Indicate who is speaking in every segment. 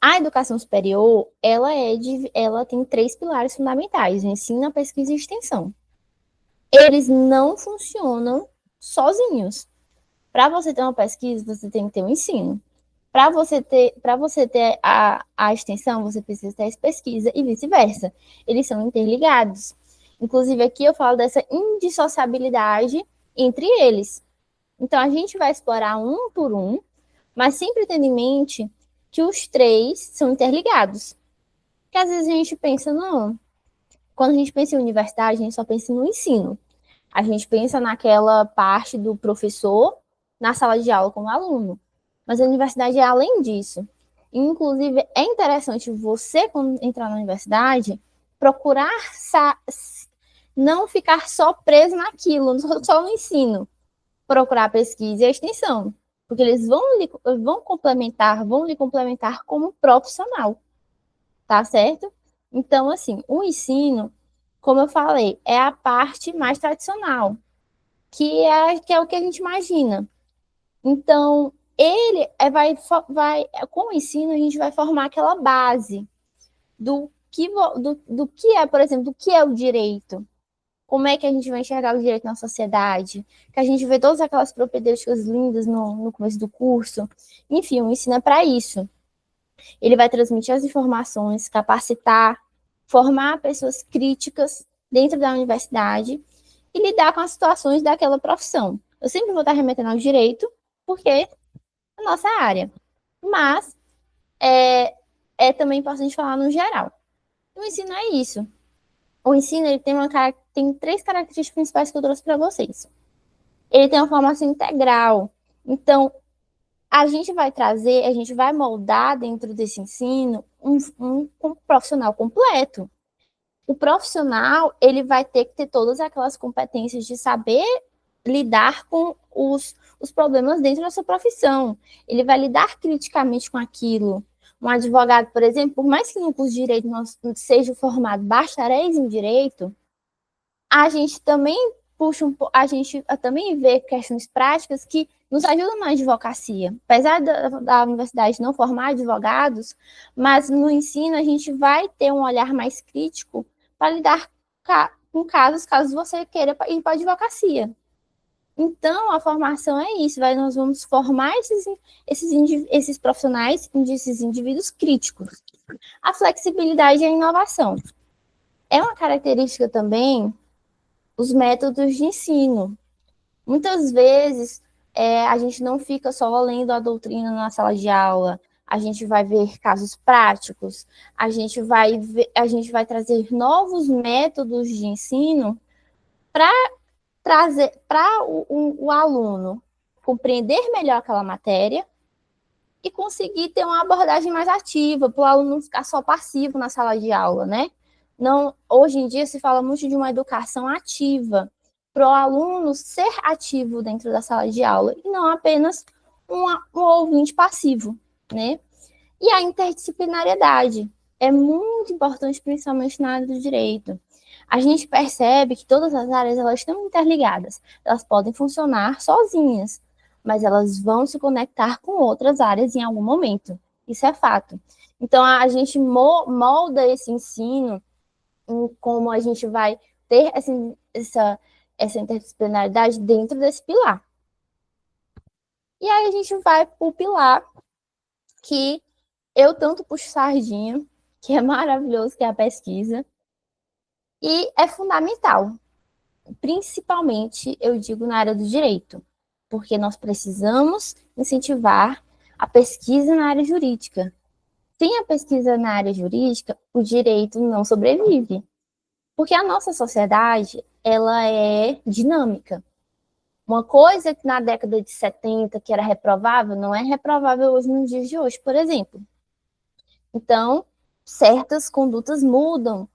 Speaker 1: A educação superior, ela tem 3 pilares fundamentais: o ensino, a pesquisa e a extensão. Eles não funcionam sozinhos. Para você ter uma pesquisa, você tem que ter um ensino. Para você ter a extensão, você precisa ter a pesquisa e vice-versa. Eles são interligados. Inclusive, aqui eu falo dessa indissociabilidade entre eles. Então, a gente vai explorar um por um, mas sempre tendo em mente que os 3 são interligados. Porque às vezes a gente pensa, não, quando a gente pensa em universidade, a gente só pensa no ensino. A gente pensa naquela parte do professor na sala de aula com o aluno. Mas a universidade é além disso. Inclusive, é interessante você, quando entrar na universidade, procurar não ficar só preso naquilo, só no ensino. Procurar a pesquisa e a extensão. Porque eles vão lhe complementar como profissional, tá certo? Então, assim, o ensino, como eu falei, é a parte mais tradicional, que é o que a gente imagina. Então, com o ensino, a gente vai formar aquela base do que é, por exemplo, do que é o direito. Como é que a gente vai enxergar o direito na sociedade? Que a gente vê todas aquelas propedêuticas lindas no começo do curso. Enfim, o ensino é para isso. Ele vai transmitir as informações, capacitar, formar pessoas críticas dentro da universidade e lidar com as situações daquela profissão. Eu sempre vou estar remetendo ao direito, porque é a nossa área. Mas é também importante falar no geral. O ensino é isso. O ensino ele tem 3 características principais que eu trouxe para vocês. Ele tem uma formação integral. Então, a gente vai moldar dentro desse ensino um profissional completo. O profissional, ele vai ter que ter todas aquelas competências de saber lidar com os problemas dentro da sua profissão. Ele vai lidar criticamente com aquilo. Um advogado, por exemplo, por mais que no curso de direito nós seja formado bacharéis em direito, a gente também a gente também vê questões práticas que nos ajudam na advocacia. Apesar da universidade não formar advogados, mas no ensino a gente vai ter um olhar mais crítico para lidar com caso você queira ir para a advocacia. Então, a formação é isso, nós vamos formar esses profissionais, esses indivíduos críticos. A flexibilidade e a inovação. É uma característica também os métodos de ensino. Muitas vezes a gente não fica só lendo a doutrina na sala de aula, a gente vai ver casos práticos, a gente vai trazer novos métodos de ensino para trazer para o aluno compreender melhor aquela matéria e conseguir ter uma abordagem mais ativa, para o aluno não ficar só passivo na sala de aula, né? Não, hoje em dia se fala muito de uma educação ativa, para o aluno ser ativo dentro da sala de aula e não apenas um ouvinte passivo, né? E a interdisciplinariedade é muito importante, principalmente na área do direito. A gente percebe que todas as áreas elas estão interligadas, elas podem funcionar sozinhas, mas elas vão se conectar com outras áreas em algum momento. Isso é fato. Então, a gente molda esse ensino em como a gente vai ter essa interdisciplinaridade dentro desse pilar. E aí a gente vai para o pilar que eu tanto puxo sardinha, que é maravilhoso, que é a pesquisa, e é fundamental, principalmente, eu digo, na área do direito, porque nós precisamos incentivar a pesquisa na área jurídica. Sem a pesquisa na área jurídica, o direito não sobrevive, porque a nossa sociedade, ela é dinâmica. Uma coisa que na década de 70 que era reprovável, não é reprovável hoje nos dias de hoje, por exemplo. Então, certas condutas mudam.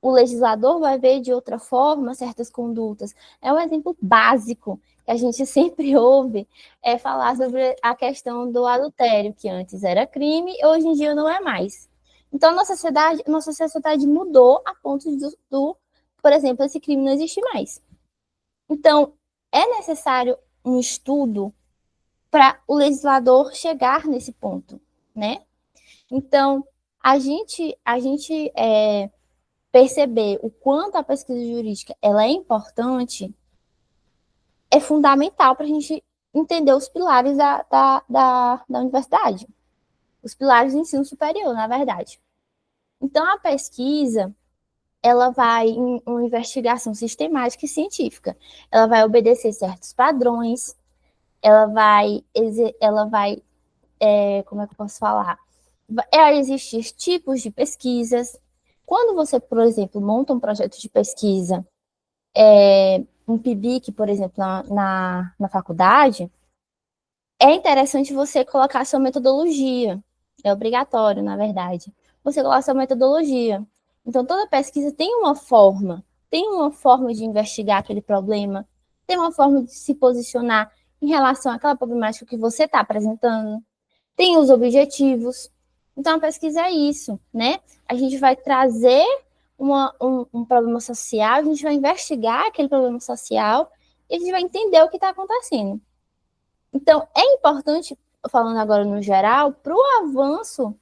Speaker 1: O legislador vai ver de outra forma certas condutas. É um exemplo básico que a gente sempre ouve falar sobre a questão do adultério, que antes era crime e hoje em dia não é mais. Então, nossa sociedade mudou a ponto por exemplo, esse crime não existe mais. Então, é necessário um estudo para o legislador chegar nesse ponto, né? Então, a gente perceber o quanto a pesquisa jurídica ela é importante é fundamental para a gente entender os pilares da universidade, os pilares do ensino superior, na verdade. Então, a pesquisa, ela vai em uma investigação sistemática e científica. Ela vai obedecer certos padrões, como é que eu posso falar? Existir tipos de pesquisas. Quando você, por exemplo, monta um projeto de pesquisa, um PIBIC, por exemplo, na faculdade, é interessante você colocar a sua metodologia. É obrigatório, na verdade. Você colocar a sua metodologia. Então, toda pesquisa tem uma forma de investigar aquele problema, tem uma forma de se posicionar em relação àquela problemática que você está apresentando, tem os objetivos. Então, a pesquisa é isso, né? A gente vai trazer um problema social, a gente vai investigar aquele problema social e a gente vai entender o que está acontecendo. Então, é importante, falando agora no geral, para o avanço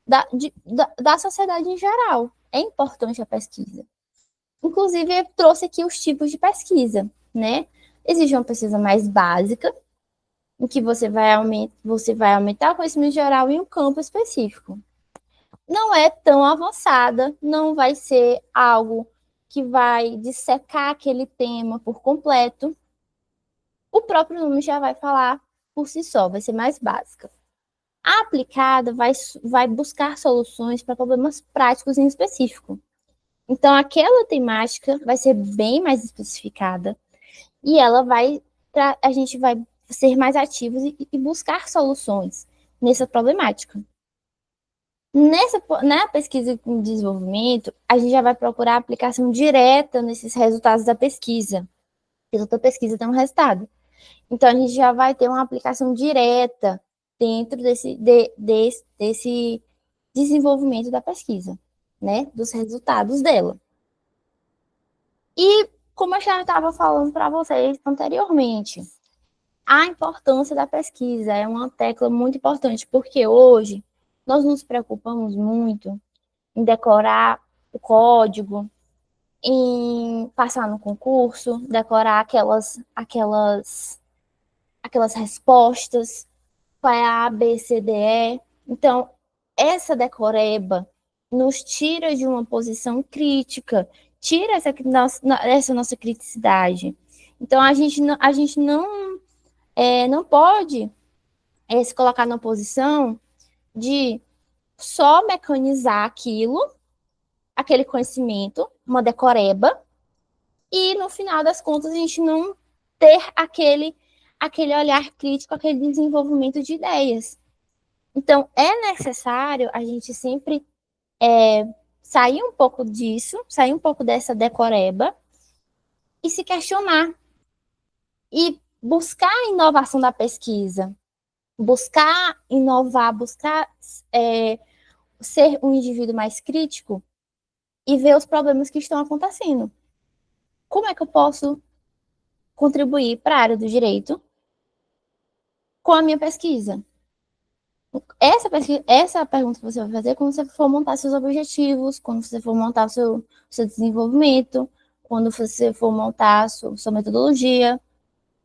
Speaker 1: da sociedade em geral. É importante a pesquisa. Inclusive, eu trouxe aqui os tipos de pesquisa, né? Existe uma pesquisa mais básica, em que você vai aumentar o conhecimento geral em um campo específico. Não é tão avançada, não vai ser algo que vai dissecar aquele tema por completo. O próprio nome já vai falar por si só, vai ser mais básica. A aplicada vai buscar soluções para problemas práticos em específico. Então, aquela temática vai ser bem mais especificada e a gente vai ser mais ativos e buscar soluções nessa problemática. Na pesquisa e desenvolvimento, a gente já vai procurar aplicação direta nesses resultados da pesquisa, porque toda pesquisa tem um resultado. Então, a gente já vai ter uma aplicação direta dentro desse desenvolvimento da pesquisa, né? Dos resultados dela. E, como eu já estava falando para vocês anteriormente, a importância da pesquisa é uma tecla muito importante, porque hoje nós nos preocupamos muito em decorar o código, em passar no concurso, decorar aquelas respostas, qual é a B, C, D, E. Então, essa decoreba nos tira de uma posição crítica, tira essa nossa criticidade. Então, a gente não pode se colocar na posição de só mecanizar aquele conhecimento, uma decoreba, e no final das contas a gente não ter aquele olhar crítico, aquele desenvolvimento de ideias. Então, é necessário a gente sempre sair um pouco disso, sair um pouco dessa decoreba e se questionar. E buscar a inovação da pesquisa, buscar inovar, buscar ser um indivíduo mais crítico e ver os problemas que estão acontecendo. Como é que eu posso contribuir para a área do direito com a minha pesquisa? Essa pergunta que você vai fazer quando você for montar seus objetivos, quando você for montar seu desenvolvimento, quando você for montar a sua metodologia.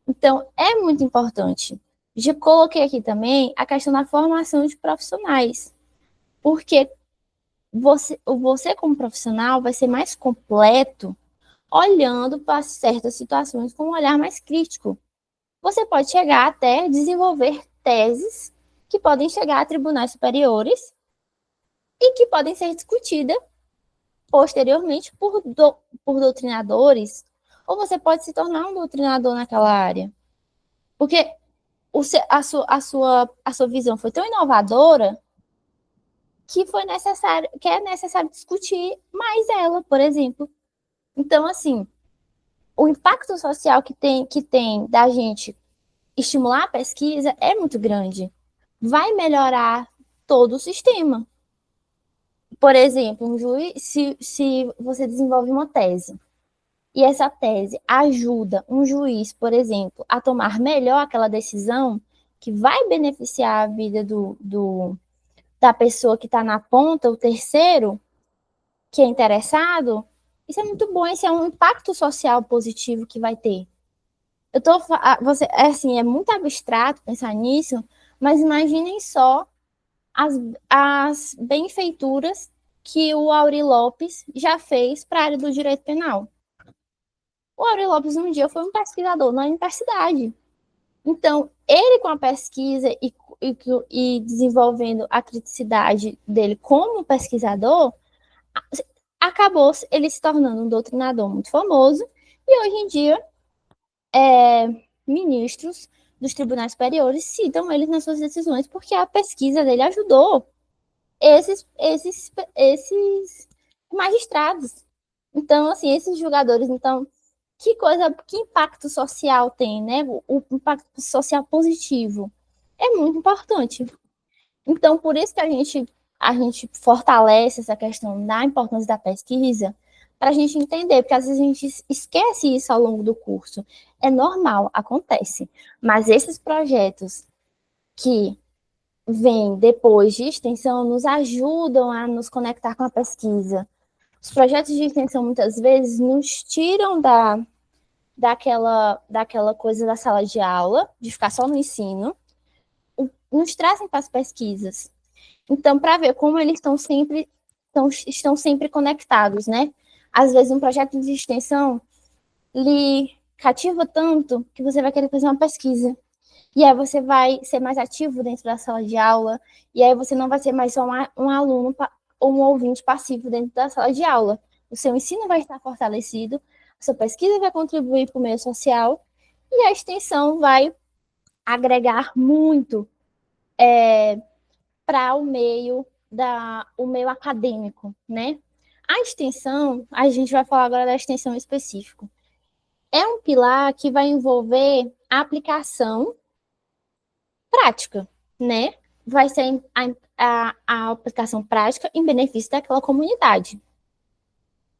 Speaker 1: Então, é muito importante. Já coloquei aqui também a questão da formação de profissionais, porque você como profissional vai ser mais completo olhando para certas situações com um olhar mais crítico. Você pode chegar até desenvolver teses que podem chegar a tribunais superiores e que podem ser discutidas posteriormente por doutrinadores, ou você pode se tornar um doutrinador naquela área. Porque a sua visão foi tão inovadora que é necessário discutir mais ela, por exemplo. Então, assim, o impacto social que tem da gente estimular a pesquisa é muito grande. Vai melhorar todo o sistema. Por exemplo, se você desenvolve uma tese e essa tese ajuda um juiz, por exemplo, a tomar melhor aquela decisão que vai beneficiar a vida da pessoa que está na ponta, o terceiro, que é interessado, isso é muito bom, esse é um impacto social positivo que vai ter. Você, assim, é muito abstrato pensar nisso, mas imaginem só as benfeituras que o Aury Lopes já fez para a área do direito penal. O Aury Lopes, um dia, foi um pesquisador na universidade. Então, ele com a pesquisa e desenvolvendo a criticidade dele como pesquisador, acabou ele se tornando um doutrinador muito famoso, e hoje em dia, ministros dos tribunais superiores citam ele nas suas decisões, porque a pesquisa dele ajudou esses magistrados. Então, assim, esses julgadores, então, que impacto social tem, né? O impacto social positivo é muito importante. Então, por isso que a gente fortalece essa questão da importância da pesquisa, para a gente entender, porque às vezes a gente esquece isso ao longo do curso. É normal, acontece. Mas esses projetos que vêm depois de extensão nos ajudam a nos conectar com a pesquisa. Os projetos de extensão, muitas vezes, nos tiram daquela coisa da sala de aula, de ficar só no ensino, nos trazem para as pesquisas. Então, para ver como eles estão sempre conectados, né? Às vezes, um projeto de extensão lhe cativa tanto que você vai querer fazer uma pesquisa. E aí você vai ser mais ativo dentro da sala de aula, e aí você não vai ser mais só um aluno ou um ouvinte passivo dentro da sala de aula. O seu ensino vai estar fortalecido, a sua pesquisa vai contribuir para o meio social, e a extensão vai agregar muito para o meio acadêmico, né? A extensão, a gente vai falar agora da extensão específica, é um pilar que vai envolver a aplicação prática, né? Vai ser a aplicação prática em benefício daquela comunidade.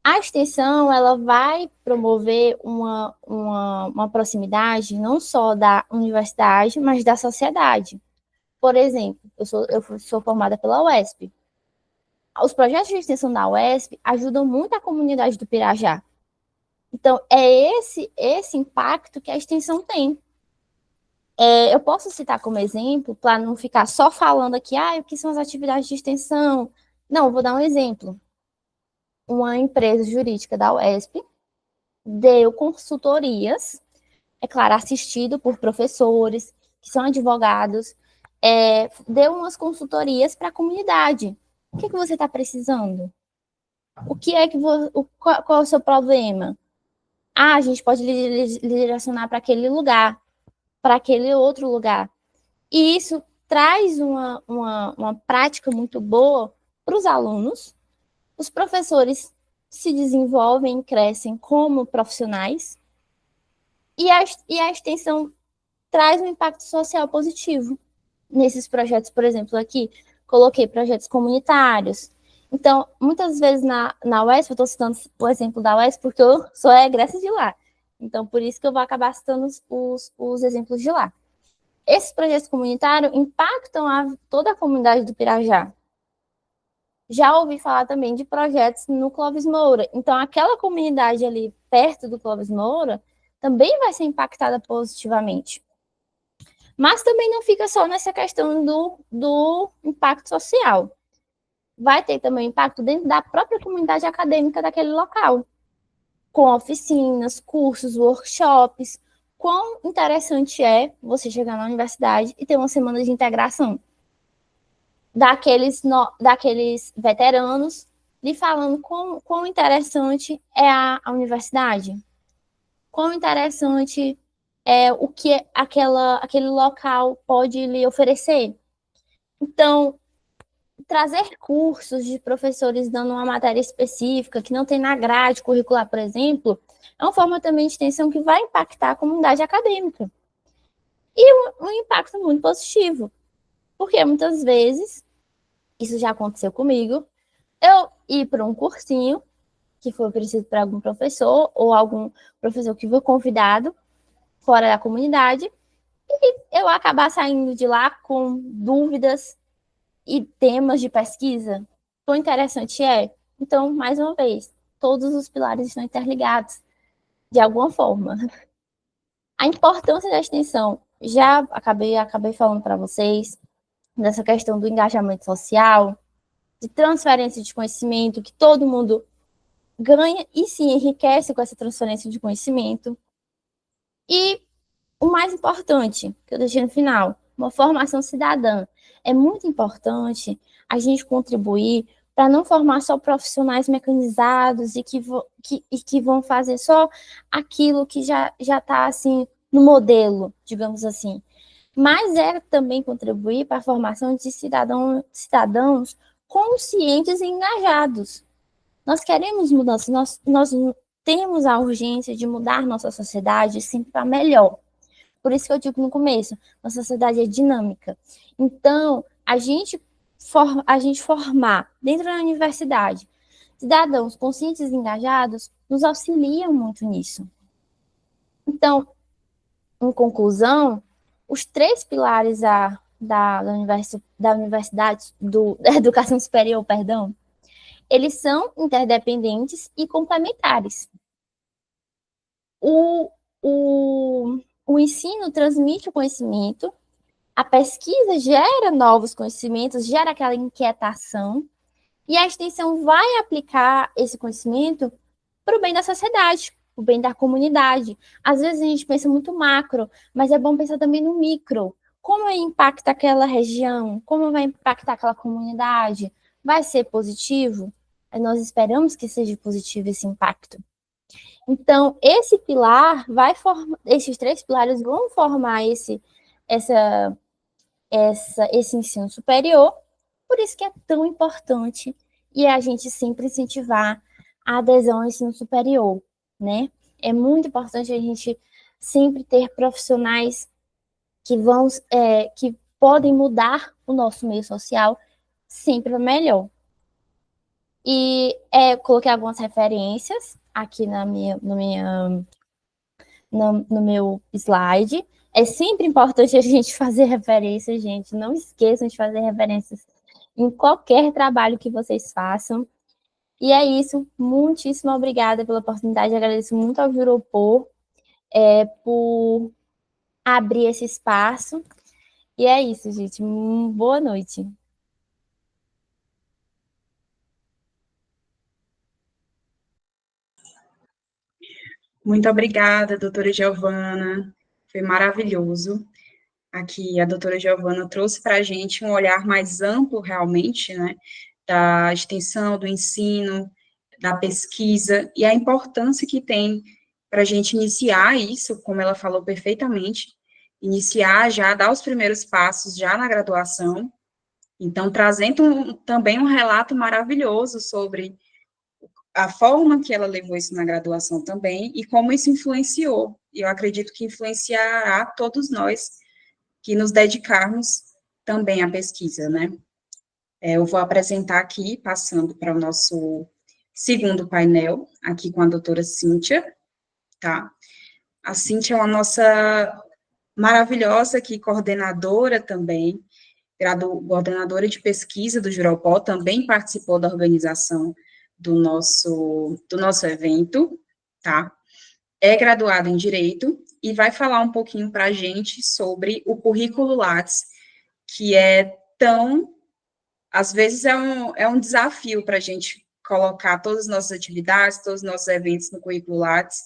Speaker 1: A extensão, ela vai promover uma proximidade não só da universidade, mas da sociedade. Por exemplo, eu sou formada pela UESP. Os projetos de extensão da UESP ajudam muito a comunidade do Pirajá. Então, é esse impacto que a extensão tem. Eu posso citar como exemplo, para não ficar só falando aqui, o que são as atividades de extensão. Não, vou dar um exemplo. Uma empresa jurídica da UESP deu consultorias, é claro, assistido por professores, que são advogados, deu umas consultorias para a comunidade. O que você está precisando? O que é que qual é o seu problema? A gente pode lhe direcionar para aquele lugar, para aquele outro lugar. E isso traz uma prática muito boa para os alunos. Os professores se desenvolvem, crescem como profissionais. E a extensão traz um impacto social positivo. Nesses projetos, por exemplo, aqui, coloquei projetos comunitários. Então, muitas vezes na UESP, eu estou citando o exemplo da UESP porque eu sou egressa de lá. Então, por isso que eu vou acabar citando os exemplos de lá. Esses projetos comunitários impactam toda a comunidade do Pirajá. Já ouvi falar também de projetos no Clóvis Moura. Então, aquela comunidade ali perto do Clóvis Moura também vai ser impactada positivamente. Mas também não fica só nessa questão do impacto social. Vai ter também impacto dentro da própria comunidade acadêmica daquele local, com oficinas, cursos, workshops. Quão interessante é você chegar na universidade e ter uma semana de integração daqueles veteranos lhe falando quão interessante é a universidade, quão interessante é o que aquele local pode lhe oferecer. Então, trazer cursos de professores dando uma matéria específica que não tem na grade curricular, por exemplo, é uma forma também de extensão que vai impactar a comunidade acadêmica. E um impacto muito positivo, porque muitas vezes, isso já aconteceu comigo, eu ir para um cursinho que foi oferecido para algum professor ou algum professor que foi convidado fora da comunidade, e eu acabar saindo de lá com dúvidas, e temas de pesquisa? Quão interessante é? Então, mais uma vez, todos os pilares estão interligados, de alguma forma. A importância da extensão, já acabei falando para vocês, dessa questão do engajamento social, de transferência de conhecimento, que todo mundo ganha e se enriquece com essa transferência de conhecimento. E o mais importante, que eu deixei no final, uma formação cidadã. É muito importante a gente contribuir para não formar só profissionais mecanizados e que vão fazer só aquilo que já está assim no modelo, digamos assim. Mas é também contribuir para a formação de cidadãos conscientes e engajados. Nós queremos mudança, nós temos a urgência de mudar nossa sociedade sempre para melhor. Por isso que eu digo no começo, nossa sociedade é dinâmica. Então, a gente formar dentro da universidade cidadãos conscientes e engajados nos auxilia muito nisso. Então, em conclusão, os três pilares da universidade, da educação superior, perdão, eles são interdependentes e complementares. O, o ensino transmite o conhecimento, a pesquisa gera novos conhecimentos, gera aquela inquietação, e a extensão vai aplicar esse conhecimento para o bem da sociedade, o bem da comunidade. Às vezes a gente pensa muito macro, mas é bom pensar também no micro. Como impacta aquela região? Como vai impactar aquela comunidade? Vai ser positivo? Nós esperamos que seja positivo esse impacto. Então, esses três pilares vão formar essa, esse ensino superior, por isso que é tão importante e a gente sempre incentivar a adesão ao ensino superior, né? É muito importante a gente sempre ter profissionais que podem mudar o nosso meio social sempre para melhor. E coloquei algumas referências aqui no meu slide. É sempre importante a gente fazer referências, gente. Não esqueçam de fazer referências em qualquer trabalho que vocês façam. E é isso. Muitíssimo obrigada pela oportunidade. Agradeço muito ao Juropor por abrir esse espaço. E é isso, gente. Boa noite.
Speaker 2: Muito obrigada, doutora Giovana. Foi maravilhoso. Aqui a doutora Giovana trouxe para a gente um olhar mais amplo, realmente, né, da extensão do ensino, da pesquisa e a importância que tem para a gente iniciar isso, como ela falou perfeitamente, iniciar já, dar os primeiros passos já na graduação. Então, trazendo também um relato maravilhoso sobre a forma que ela levou isso na graduação também e como isso influenciou. E eu acredito que influenciará todos nós que nos dedicarmos também à pesquisa, né? Eu vou apresentar aqui, passando para o nosso segundo painel, aqui com a doutora Cíntia, tá? A Cíntia é uma nossa maravilhosa aqui, coordenadora também, coordenadora de pesquisa do Juropó, também participou da organização do nosso evento, tá? É graduada em Direito e vai falar um pouquinho para a gente sobre o currículo Lattes, que é tão, às vezes é um desafio para a gente colocar todas as nossas atividades, todos os nossos eventos no currículo Lattes,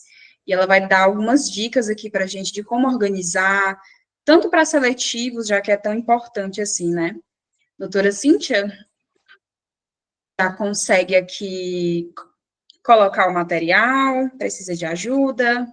Speaker 2: e ela vai dar algumas dicas aqui para a gente de como organizar, tanto para seletivos, já que é tão importante assim, né? Doutora Cíntia, já consegue aqui colocar o material, precisa de ajuda?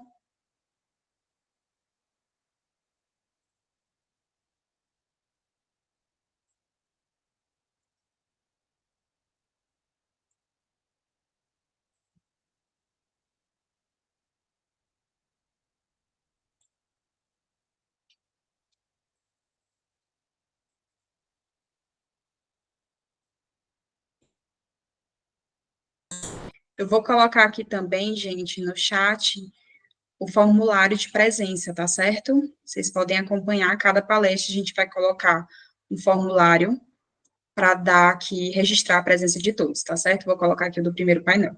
Speaker 2: Eu vou colocar aqui também, gente, no chat, o formulário de presença, tá certo? Vocês podem acompanhar cada palestra, a gente vai colocar um formulário para dar aqui, registrar a presença de todos, tá certo? Vou colocar aqui o do primeiro painel.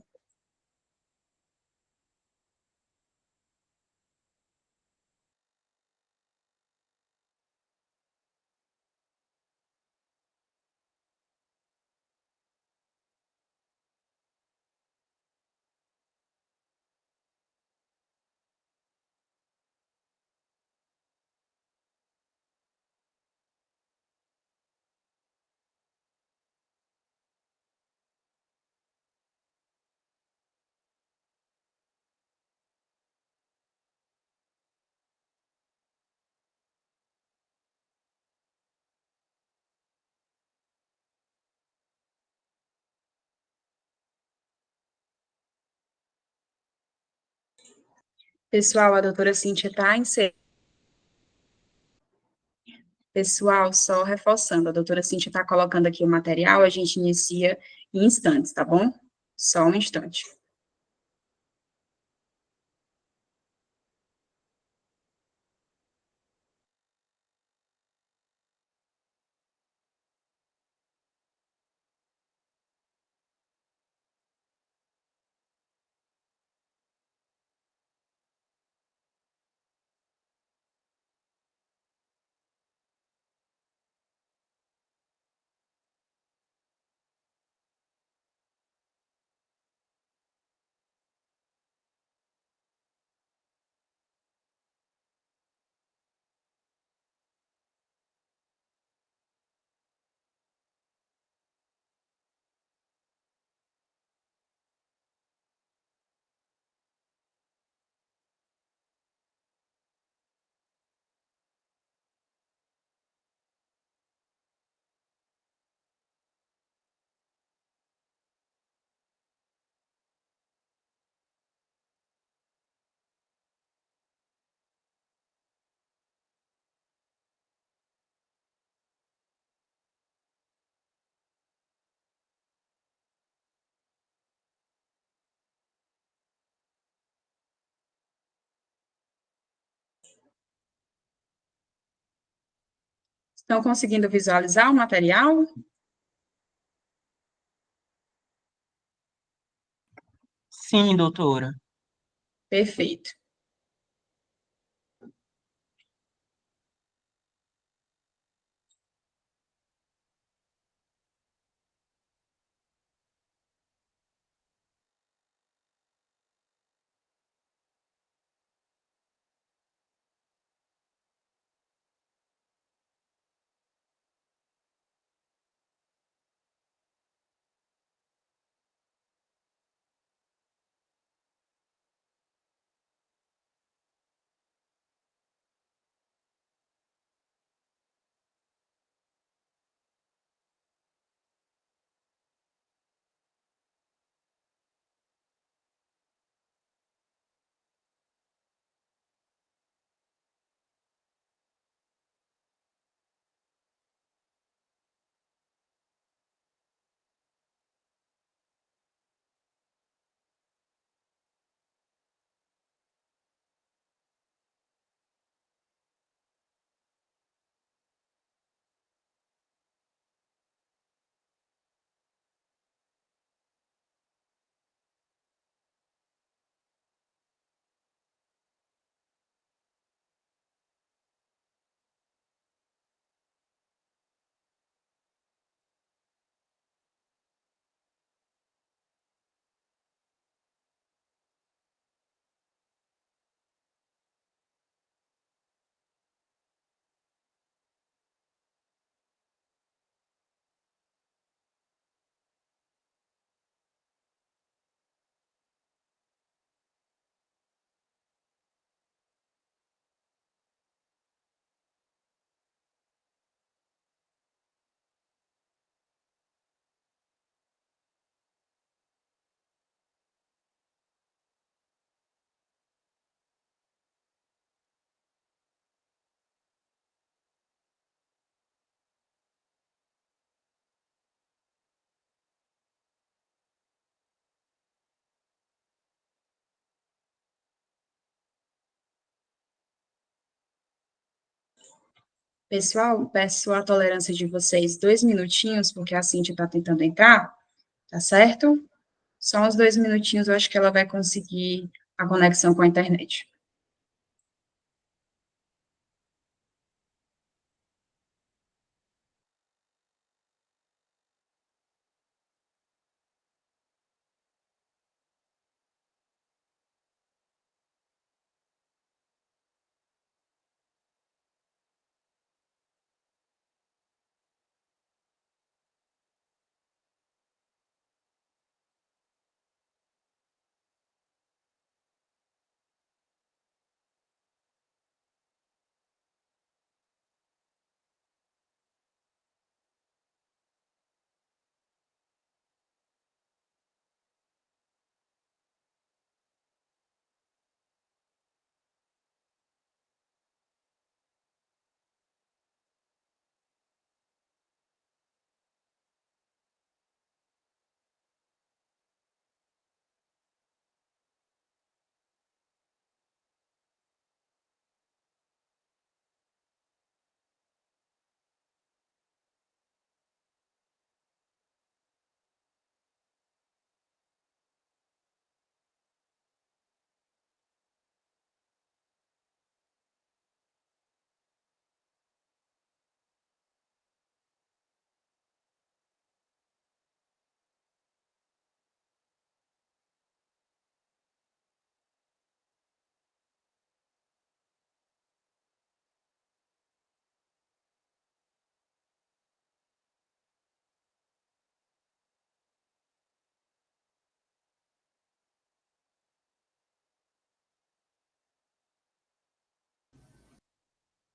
Speaker 2: Pessoal, a doutora Cíntia está inserida. Pessoal, só reforçando, a doutora Cíntia está colocando aqui o material, a gente inicia em instantes, tá bom? Só um instante. Estão conseguindo visualizar o material?
Speaker 3: Sim, doutora.
Speaker 2: Perfeito. Pessoal, peço a tolerância de vocês 2 minutinhos, porque a Cintia está tentando entrar, tá certo? Só uns 2 minutinhos, eu acho que ela vai conseguir a conexão com a internet.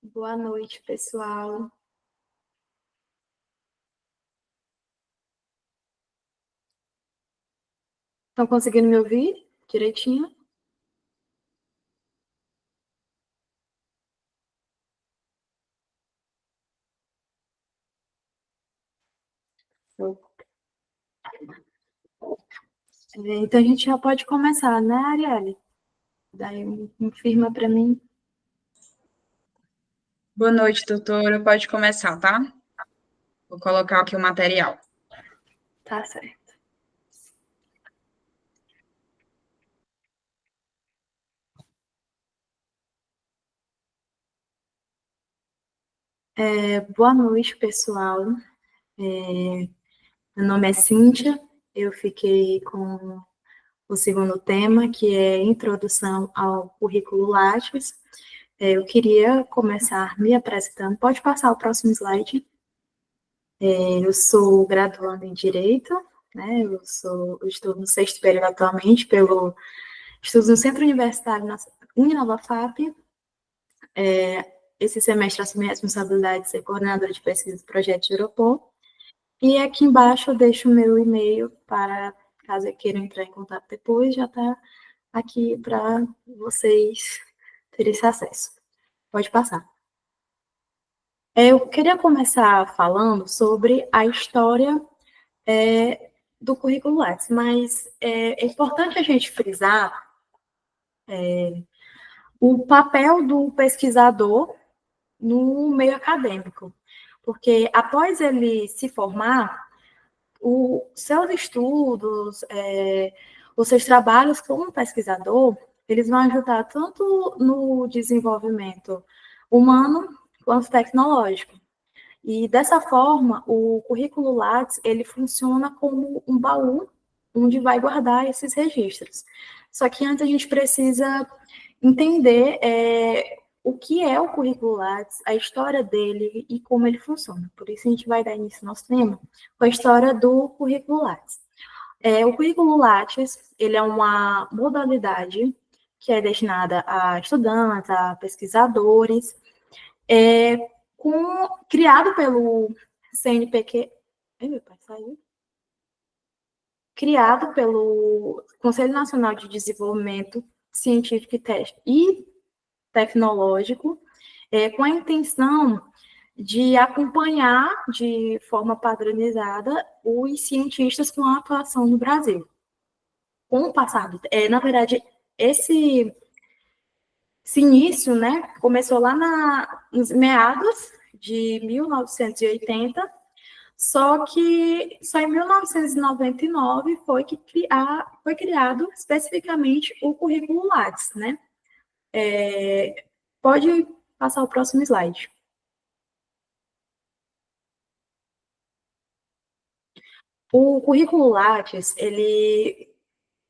Speaker 4: Boa noite, pessoal. Estão conseguindo me ouvir direitinho? Então a gente já pode começar, né, Arielle? Daí confirma para mim.
Speaker 2: Boa noite, doutora. Pode começar, tá? Vou colocar aqui o material.
Speaker 4: Tá certo. Boa noite, pessoal. Meu nome é Cíntia. Eu fiquei com o segundo tema, que é Introdução ao Currículo Lattes. Eu queria começar me apresentando. Pode passar o próximo slide. Eu sou graduanda em Direito, né? Eu estou no sexto período atualmente, estudo no Centro Universitário Uninova-FAP. Esse semestre assumi a responsabilidade de ser coordenadora de pesquisa do projeto de Europol. E aqui embaixo eu deixo o meu e-mail para, caso queiram entrar em contato depois, já está aqui para vocês terem esse acesso. Pode passar. Eu queria começar falando sobre a história do currículo Lattes, mas é importante a gente frisar o papel do pesquisador no meio acadêmico, porque após ele se formar, os seus estudos, os seus trabalhos como pesquisador, eles vão ajudar tanto no desenvolvimento humano quanto tecnológico. E dessa forma, o currículo Lattes, ele funciona como um baú onde vai guardar esses registros. Só que antes a gente precisa entender o que é o currículo Lattes, a história dele e como ele funciona. Por isso a gente vai dar início ao nosso tema com a história do currículo Lattes. O currículo Lattes, ele é uma modalidade que é destinada a estudantes, a pesquisadores, criado pelo CNPq, meu pai saiu, criado pelo Conselho Nacional de Desenvolvimento Científico e Tecnológico, com a intenção de acompanhar de forma padronizada os cientistas com atuação no Brasil. Com o passar do na verdade, esse início, né, começou lá nos meados de 1980, só que só em 1999 foi criado especificamente o currículo Lattes, né? Pode passar o próximo slide. O currículo Lattes, ele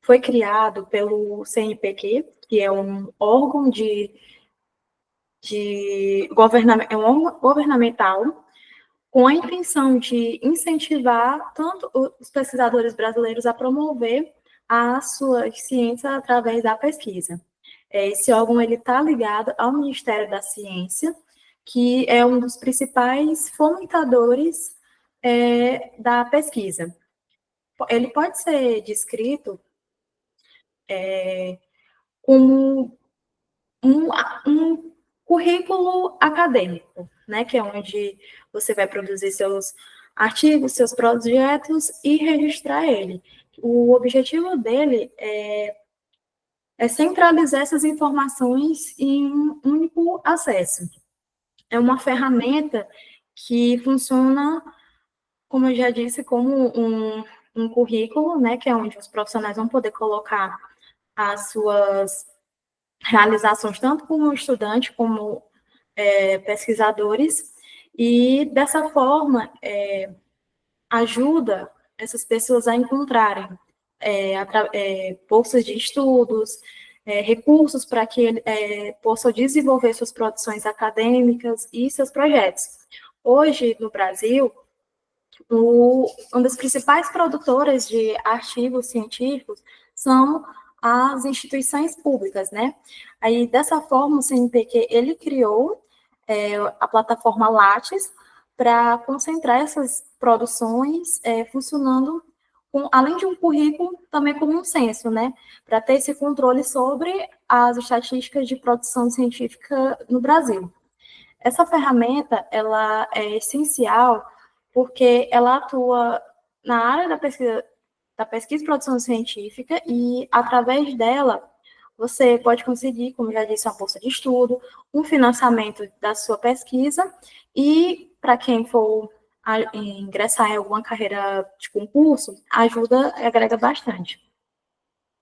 Speaker 4: foi criado pelo CNPq, que é um órgão é um órgão governamental com a intenção de incentivar tanto os pesquisadores brasileiros a promover a sua ciência através da pesquisa. Esse órgão ele está ligado ao Ministério da Ciência, que é um dos principais fomentadores da pesquisa. Ele pode ser descrito como um currículo acadêmico, né, que é onde você vai produzir seus artigos, seus projetos e registrar ele. O objetivo dele é centralizar essas informações em um único acesso. É uma ferramenta que funciona, como eu já disse, como um currículo, né, que é onde os profissionais vão poder colocar as suas realizações, tanto como estudante, como pesquisadores, e dessa forma ajuda essas pessoas a encontrarem bolsas de estudos, recursos para que possam desenvolver suas produções acadêmicas e seus projetos. Hoje, no Brasil, uma das principais produtoras de artigos científicos são as instituições públicas, né? Aí, dessa forma, o CNPq, ele criou a plataforma Lattes para concentrar essas produções funcionando além de um currículo, também como um censo, né? Para ter esse controle sobre as estatísticas de produção científica no Brasil. Essa ferramenta, ela é essencial porque ela atua na área da pesquisa e produção científica e, através dela, você pode conseguir, como já disse, uma bolsa de estudo, um financiamento da sua pesquisa e, para quem for ingressar em alguma carreira de concurso, ajuda e agrega bastante.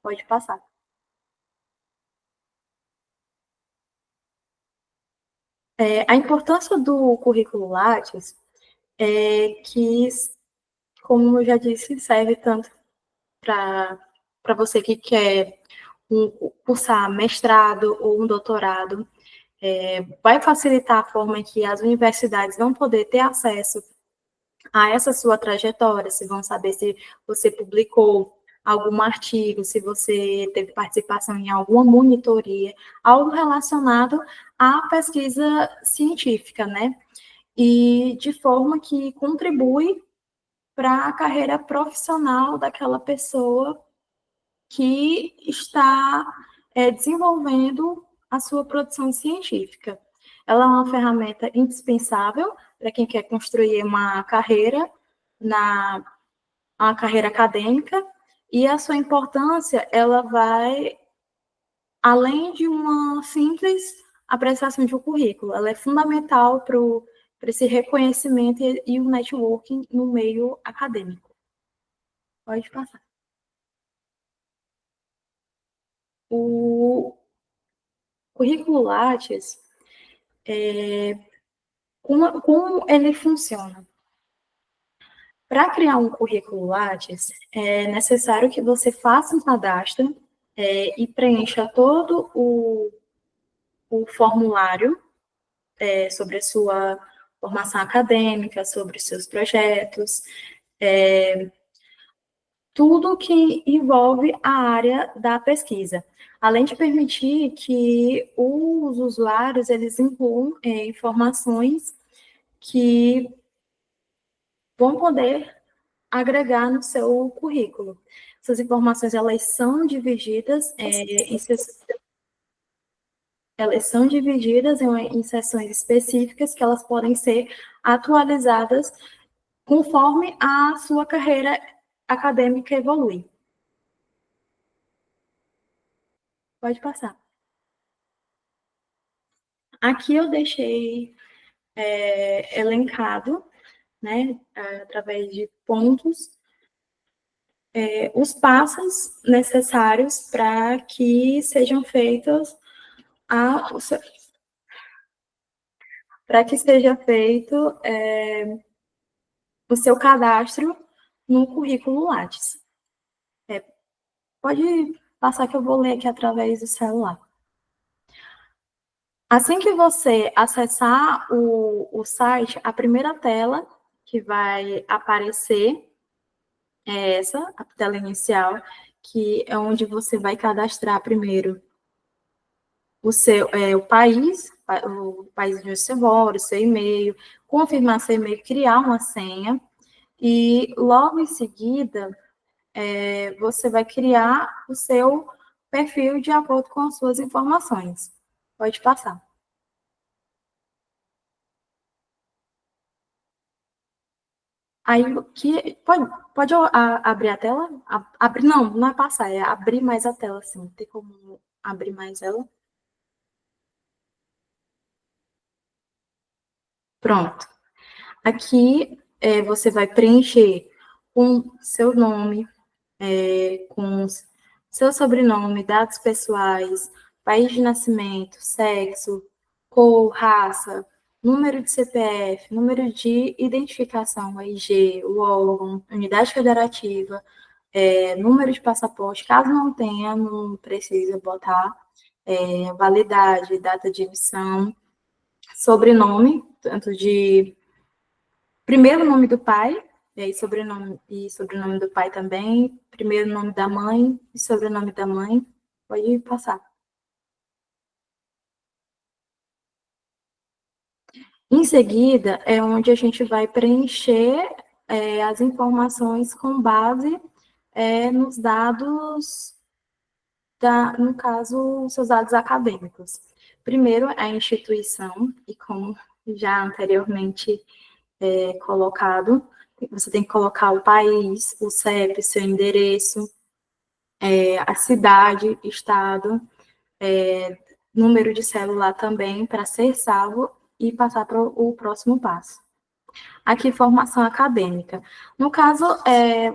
Speaker 4: Pode passar. A importância do currículo Lattes é que, como eu já disse, serve tanto para você que quer cursar mestrado ou um doutorado, vai facilitar a forma em que as universidades vão poder ter acesso a essa sua trajetória, se vão saber se você publicou algum artigo, se você teve participação em alguma monitoria, algo relacionado à pesquisa científica, né? E de forma que contribui para a carreira profissional daquela pessoa que está desenvolvendo a sua produção científica. Ela é uma ferramenta indispensável para quem quer construir uma carreira uma carreira acadêmica, e a sua importância, ela vai além de uma simples apresentação de um currículo. Ela é fundamental para esse reconhecimento e o networking no meio acadêmico. Pode passar. O currículo Lattes, como ele funciona? Para criar um currículo Lattes, é necessário que você faça um cadastro e preencha todo o formulário sobre a sua formação acadêmica, sobre os seus projetos, tudo que envolve a área da pesquisa, além de permitir que os usuários eles incluam informações que vão poder agregar no seu currículo. Essas informações elas são divididas em seções específicas que elas podem ser atualizadas conforme a sua carreira acadêmica evolui. Pode passar. Aqui eu deixei elencado, né, através de pontos, os passos necessários para que sejam feitos para que seja feito o seu cadastro no currículo Lattes. Pode passar que eu vou ler aqui através do celular. Assim que você acessar o site, a primeira tela que vai aparecer é essa, a tela inicial, que é onde você vai cadastrar primeiro o país onde você mora, o seu e-mail, confirmar seu e-mail, criar uma senha, e logo em seguida você vai criar o seu perfil de acordo com as suas informações. Pode passar. Aí, pode abrir a tela? Abrir, não é passar, é abrir mais a tela, assim. Tem como abrir mais ela? Pronto. Aqui você vai preencher com seu nome, com seu sobrenome, dados pessoais, país de nascimento, sexo, cor, raça, número de CPF, número de identificação, RG, o órgão, unidade federativa, número de passaporte. Caso não tenha, não precisa botar validade, data de emissão, sobrenome, tanto de primeiro nome do pai, e sobrenome do pai também, primeiro nome da mãe e sobrenome da mãe. Pode passar. Em seguida, é onde a gente vai preencher as informações com base nos dados, no caso, seus dados acadêmicos. Primeiro, a instituição, e como já anteriormente colocado, você tem que colocar o país, o CEP, seu endereço, a cidade, estado, número de celular também, para ser salvo e passar para o próximo passo. Aqui, formação acadêmica. No caso,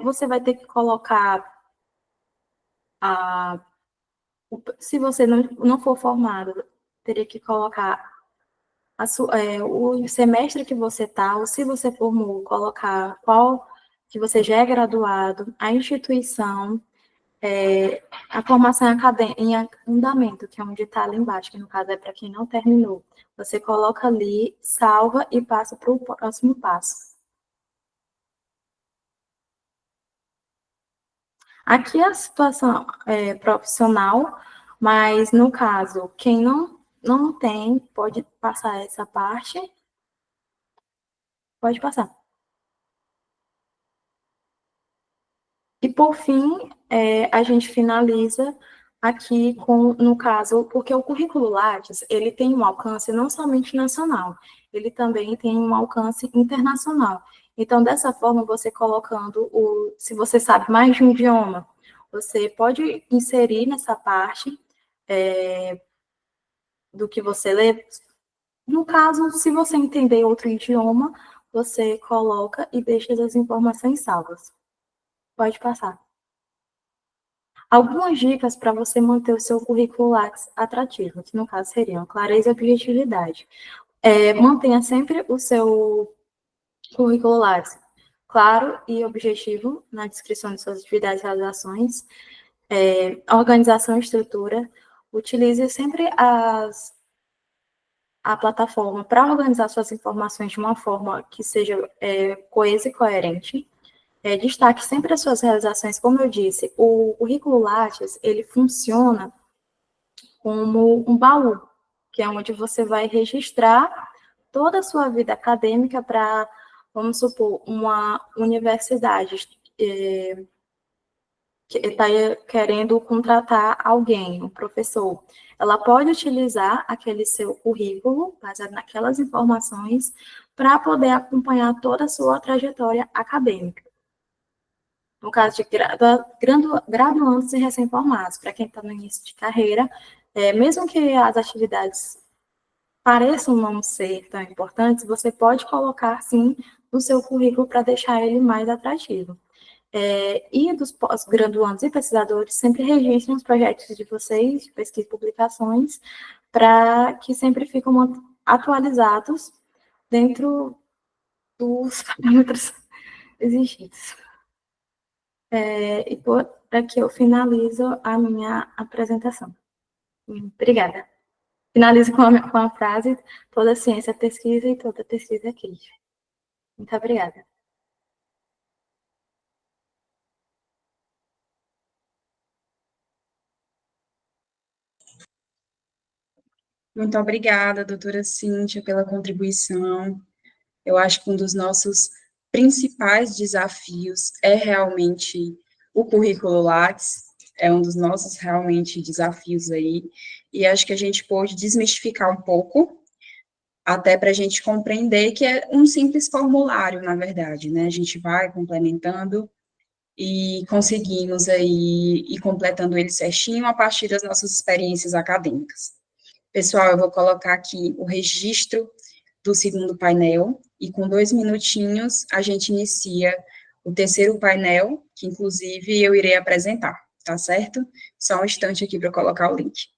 Speaker 4: você vai ter que colocar se você não for formado, teria que colocar o semestre que você está, ou se você formou, colocar qual que você já é graduado, a instituição, a formação em andamento, que é onde está ali embaixo, que no caso é para quem não terminou. Você coloca ali, salva e passa para o próximo passo. Aqui é a situação profissional, mas no caso, quem não tem, pode passar essa parte. Pode passar. E, por fim, a gente finaliza aqui no caso, porque o currículo Lattes, ele tem um alcance não somente nacional, ele também tem um alcance internacional. Então, dessa forma, você colocando se você sabe mais de um idioma, você pode inserir nessa parte do que você lê. No caso, se você entender outro idioma, você coloca e deixa as informações salvas. Pode passar. Algumas dicas para você manter o seu currículo Lattes atrativo, que no caso seriam clareza e objetividade. Mantenha sempre o seu currículo Lattes claro e objetivo na descrição de suas atividades e realizações. Organização e estrutura. Utilize sempre a plataforma para organizar suas informações de uma forma que seja coesa e coerente. Destaque sempre as suas realizações, como eu disse, o currículo Lattes, ele funciona como um baú, que é onde você vai registrar toda a sua vida acadêmica para, vamos supor, uma universidade que está querendo contratar alguém, um professor. Ela pode utilizar aquele seu currículo, baseado naquelas informações, para poder acompanhar toda a sua trajetória acadêmica. No caso de graduandos e recém-formados, para quem está no início de carreira, mesmo que as atividades pareçam não ser tão importantes, você pode colocar, sim, no seu currículo para deixar ele mais atrativo. E dos pós-graduandos e pesquisadores, sempre registrem os projetos de vocês, de pesquisa e publicações, para que sempre ficam atualizados dentro dos parâmetros exigidos. E por aqui eu finalizo a minha apresentação. Obrigada. Finalizo com a frase: toda ciência é pesquisa e toda pesquisa é crítica. Muito obrigada.
Speaker 2: Muito obrigada, doutora Cíntia, pela contribuição. Eu acho que um dos nossos principais desafios é realmente o currículo Lattes, é um dos nossos realmente desafios aí, e acho que a gente pôde desmistificar um pouco, até para a gente compreender que é um simples formulário, na verdade, né? A gente vai complementando e conseguimos aí ir completando ele certinho a partir das nossas experiências acadêmicas. Pessoal, eu vou colocar aqui o registro do segundo painel, e com 2 minutinhos a gente inicia o terceiro painel, que inclusive eu irei apresentar, tá certo? Só um instante aqui para colocar o link.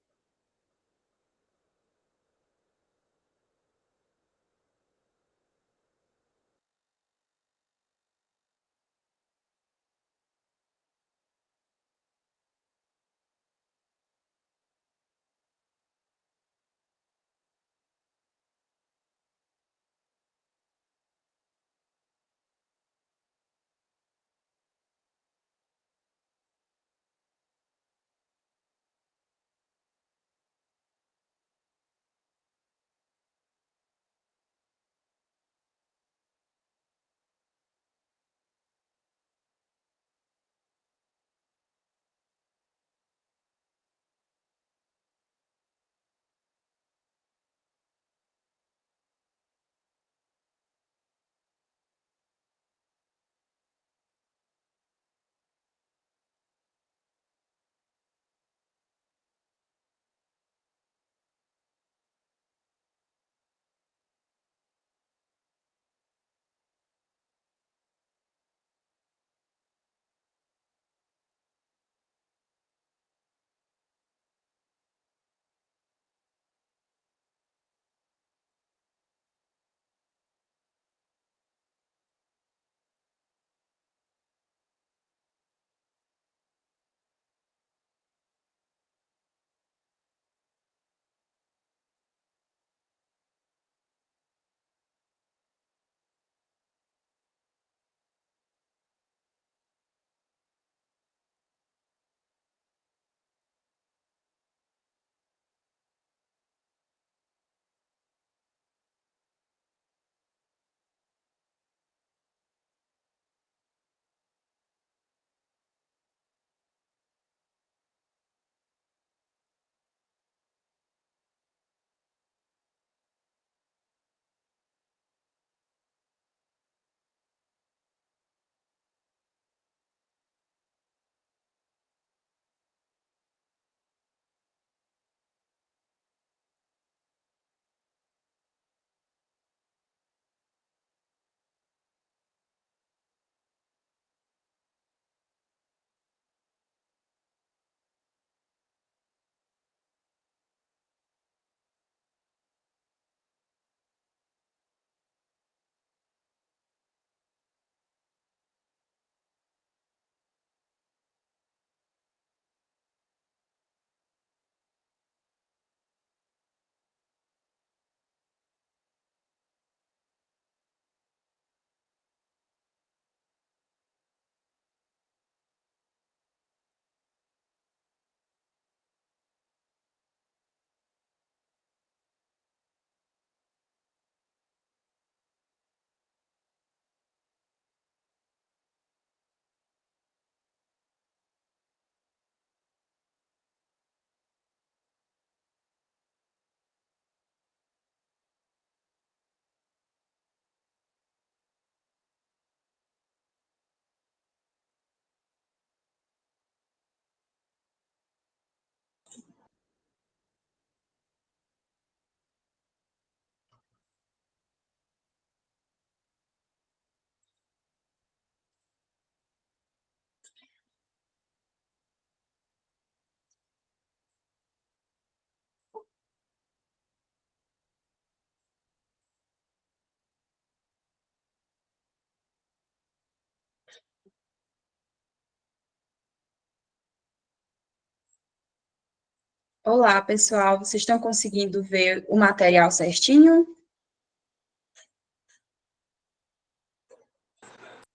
Speaker 2: Olá, pessoal, vocês estão conseguindo ver o material certinho?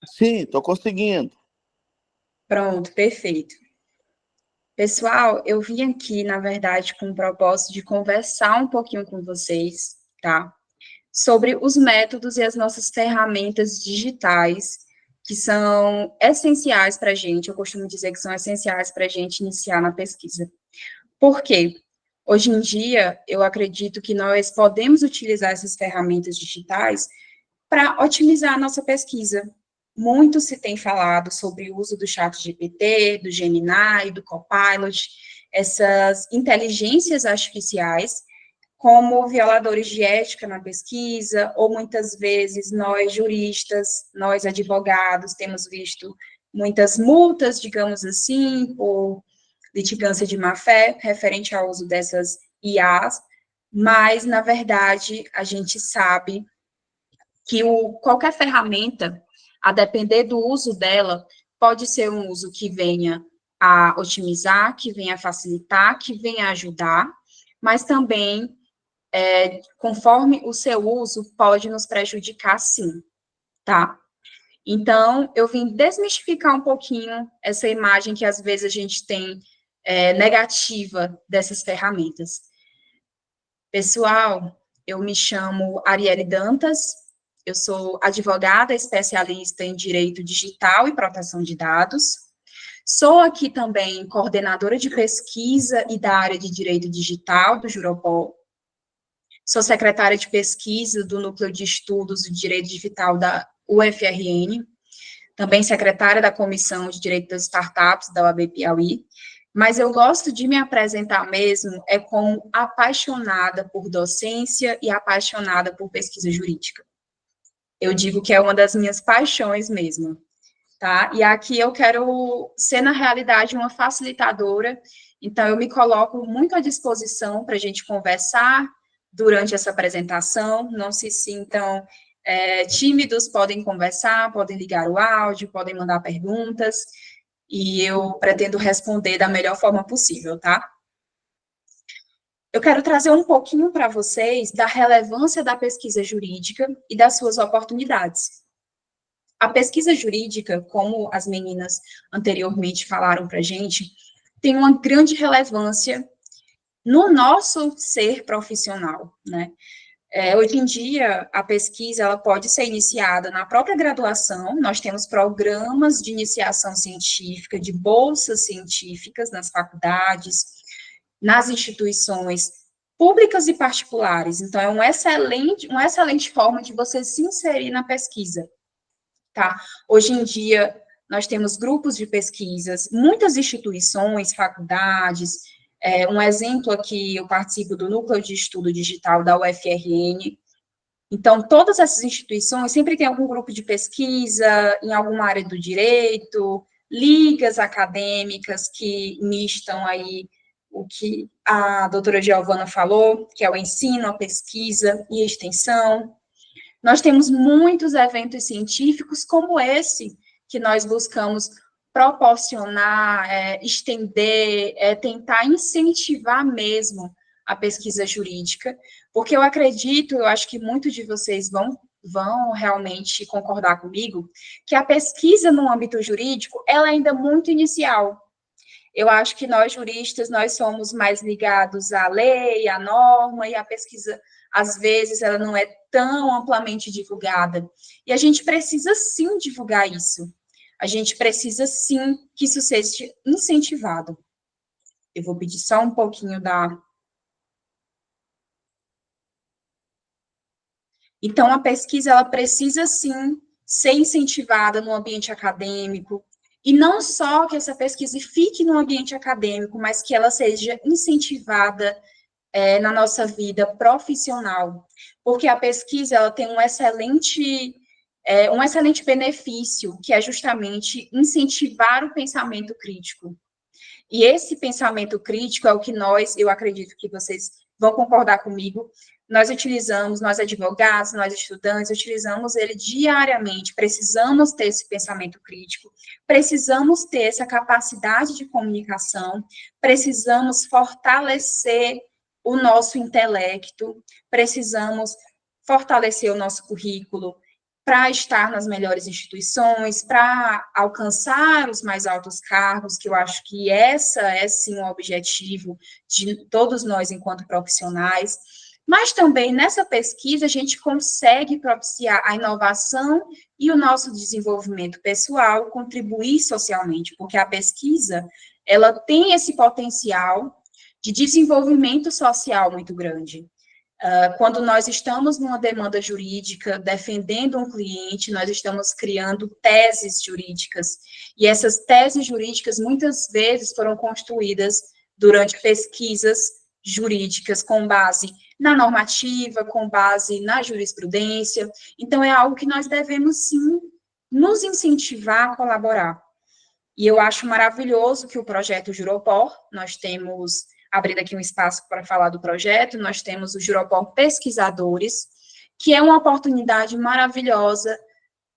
Speaker 5: Sim, estou conseguindo.
Speaker 2: Pronto, perfeito. Pessoal, eu vim aqui, na verdade, com o propósito de conversar um pouquinho com vocês, tá? Sobre os métodos e as nossas ferramentas digitais, que são essenciais para a gente, eu costumo dizer que são essenciais para a gente iniciar na pesquisa. Por quê? Hoje em dia, eu acredito que nós podemos utilizar essas ferramentas digitais para otimizar a nossa pesquisa. Muito se tem falado sobre o uso do ChatGPT, do Gemini, do Copilot, essas inteligências artificiais, como violadores de ética na pesquisa, ou muitas vezes nós juristas, nós advogados, temos visto muitas multas, digamos assim, por litigância de má-fé, referente ao uso dessas IAs, mas, na verdade, a gente sabe que qualquer ferramenta, a depender do uso dela, pode ser um uso que venha a otimizar, que venha a facilitar, que venha a ajudar, mas também, conforme o seu uso, pode nos prejudicar, sim, tá? Então, eu vim desmistificar um pouquinho essa imagem que, às vezes, a gente tem negativa dessas ferramentas. Pessoal, eu me chamo Arielle Dantas, eu sou advogada especialista em Direito Digital e Proteção de Dados. Sou aqui também coordenadora de pesquisa e da área de Direito Digital do Juropol. Sou secretária de pesquisa do Núcleo de Estudos de Direito Digital da UFRN. Também secretária da Comissão de Direito das Startups da UAB Piauí. Mas eu gosto de me apresentar mesmo como apaixonada por docência e apaixonada por pesquisa jurídica. Eu digo que é uma das minhas paixões mesmo, tá? E aqui eu quero ser, na realidade, uma facilitadora, então eu me coloco muito à disposição para a gente conversar durante essa apresentação, não se sintam tímidos, podem conversar, podem ligar o áudio, podem mandar perguntas, e eu pretendo responder da melhor forma possível, tá? Eu quero trazer um pouquinho para vocês da relevância da pesquisa jurídica e das suas oportunidades. A pesquisa jurídica, como as meninas anteriormente falaram para a gente, tem uma grande relevância no nosso ser profissional, né? Hoje em dia, a pesquisa ela pode ser iniciada na própria graduação, nós temos programas de iniciação científica, de bolsas científicas nas faculdades, nas instituições públicas e particulares. Então, é uma excelente forma de você se inserir na pesquisa, tá? Hoje em dia, nós temos grupos de pesquisas, muitas instituições, faculdades. Um exemplo aqui, eu participo do Núcleo de Estudo Digital da UFRN. Então, todas essas instituições sempre tem algum grupo de pesquisa em alguma área do direito, ligas acadêmicas que mistam aí o que a doutora Giovana falou, que é o ensino, a pesquisa e a extensão. Nós temos muitos eventos científicos como esse, que nós buscamos proporcionar, estender, tentar incentivar mesmo a pesquisa jurídica, porque eu acredito, eu acho que muitos de vocês vão realmente concordar comigo, que a pesquisa no âmbito jurídico, ela é ainda muito inicial. Eu acho que nós, juristas, nós somos mais ligados à lei, à norma, e a pesquisa, às vezes, ela não é tão amplamente divulgada. E a gente precisa, sim, divulgar isso. A gente precisa, sim, que isso seja incentivado. Eu vou pedir só um pouquinho da... Então, a pesquisa, ela precisa, sim, ser incentivada no ambiente acadêmico, e não só que essa pesquisa fique no ambiente acadêmico, mas que ela seja incentivada na nossa vida profissional, porque a pesquisa ela tem um excelente benefício, que é justamente incentivar o pensamento crítico. E esse pensamento crítico é o que eu acredito que vocês vão concordar comigo, nós advogados, nós estudantes, utilizamos ele diariamente, precisamos ter esse pensamento crítico, precisamos ter essa capacidade de comunicação, precisamos fortalecer o nosso intelecto, precisamos fortalecer o nosso currículo para estar nas melhores instituições, para alcançar os mais altos cargos, que eu acho que essa é, sim, o objetivo de todos nós enquanto profissionais. Mas também nessa pesquisa a gente consegue propiciar a inovação e o nosso desenvolvimento pessoal, contribuir socialmente, porque a pesquisa, ela tem esse potencial de desenvolvimento social muito grande. Quando nós estamos numa demanda jurídica, defendendo um cliente, nós estamos criando teses jurídicas, e essas teses jurídicas muitas vezes foram construídas durante pesquisas jurídicas com base na normativa, com base na jurisprudência. Então, é algo que nós devemos, sim, nos incentivar a colaborar. E eu acho maravilhoso que o projeto Juropor, nós temos, abrindo aqui um espaço para falar do projeto, nós temos o Juropor Pesquisadores, que é uma oportunidade maravilhosa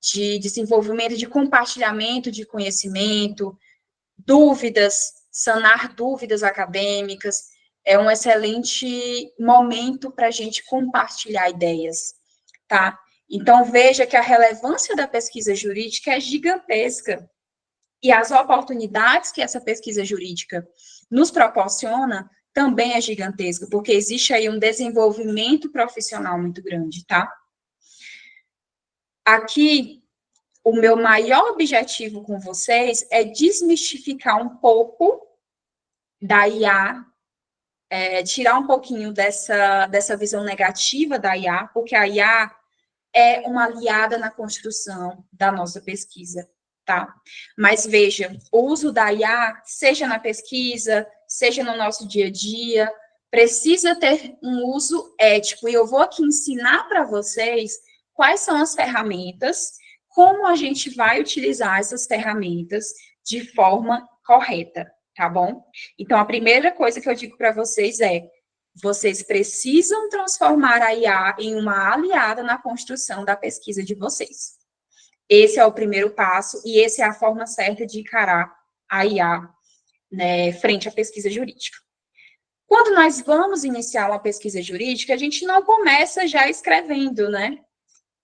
Speaker 2: de desenvolvimento, de compartilhamento de conhecimento, dúvidas, sanar dúvidas acadêmicas. É um excelente momento para a gente compartilhar ideias, tá? Então, veja que a relevância da pesquisa jurídica é gigantesca, e as oportunidades que essa pesquisa jurídica nos proporciona também é gigantesca, porque existe aí um desenvolvimento profissional muito grande, tá? Aqui, o meu maior objetivo com vocês é desmistificar um pouco da IA, tirar um pouquinho dessa visão negativa da IA, porque a IA é uma aliada na construção da nossa pesquisa, tá? Mas veja, o uso da IA, seja na pesquisa, seja no nosso dia a dia, precisa ter um uso ético, e eu vou aqui ensinar para vocês quais são as ferramentas, como a gente vai utilizar essas ferramentas de forma correta, tá bom? Então, a primeira coisa que eu digo para vocês é: vocês precisam transformar a IA em uma aliada na construção da pesquisa de vocês. Esse é o primeiro passo, e essa é a forma certa de encarar a IA, né, frente à pesquisa jurídica. Quando nós vamos iniciar uma pesquisa jurídica, a gente não começa já escrevendo, né?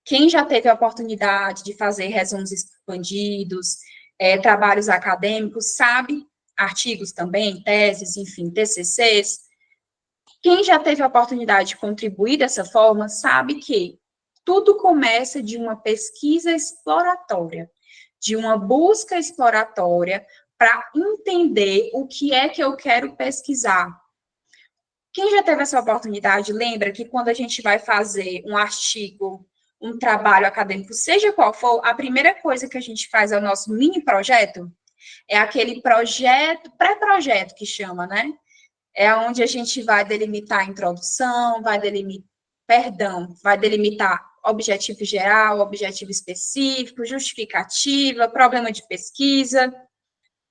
Speaker 2: Quem já teve a oportunidade de fazer resumos expandidos, trabalhos acadêmicos, sabe, artigos também, teses, enfim, TCCs, quem já teve a oportunidade de contribuir dessa forma, sabe que tudo começa de uma pesquisa exploratória, de uma busca exploratória para entender o que é que eu quero pesquisar. Quem já teve essa oportunidade, lembra que quando a gente vai fazer um artigo, um trabalho acadêmico, seja qual for, a primeira coisa que a gente faz é o nosso mini projeto, é aquele projeto, pré-projeto que chama, né? É onde a gente vai delimitar a introdução, vai delimitar objetivo geral, objetivo específico, justificativa, problema de pesquisa.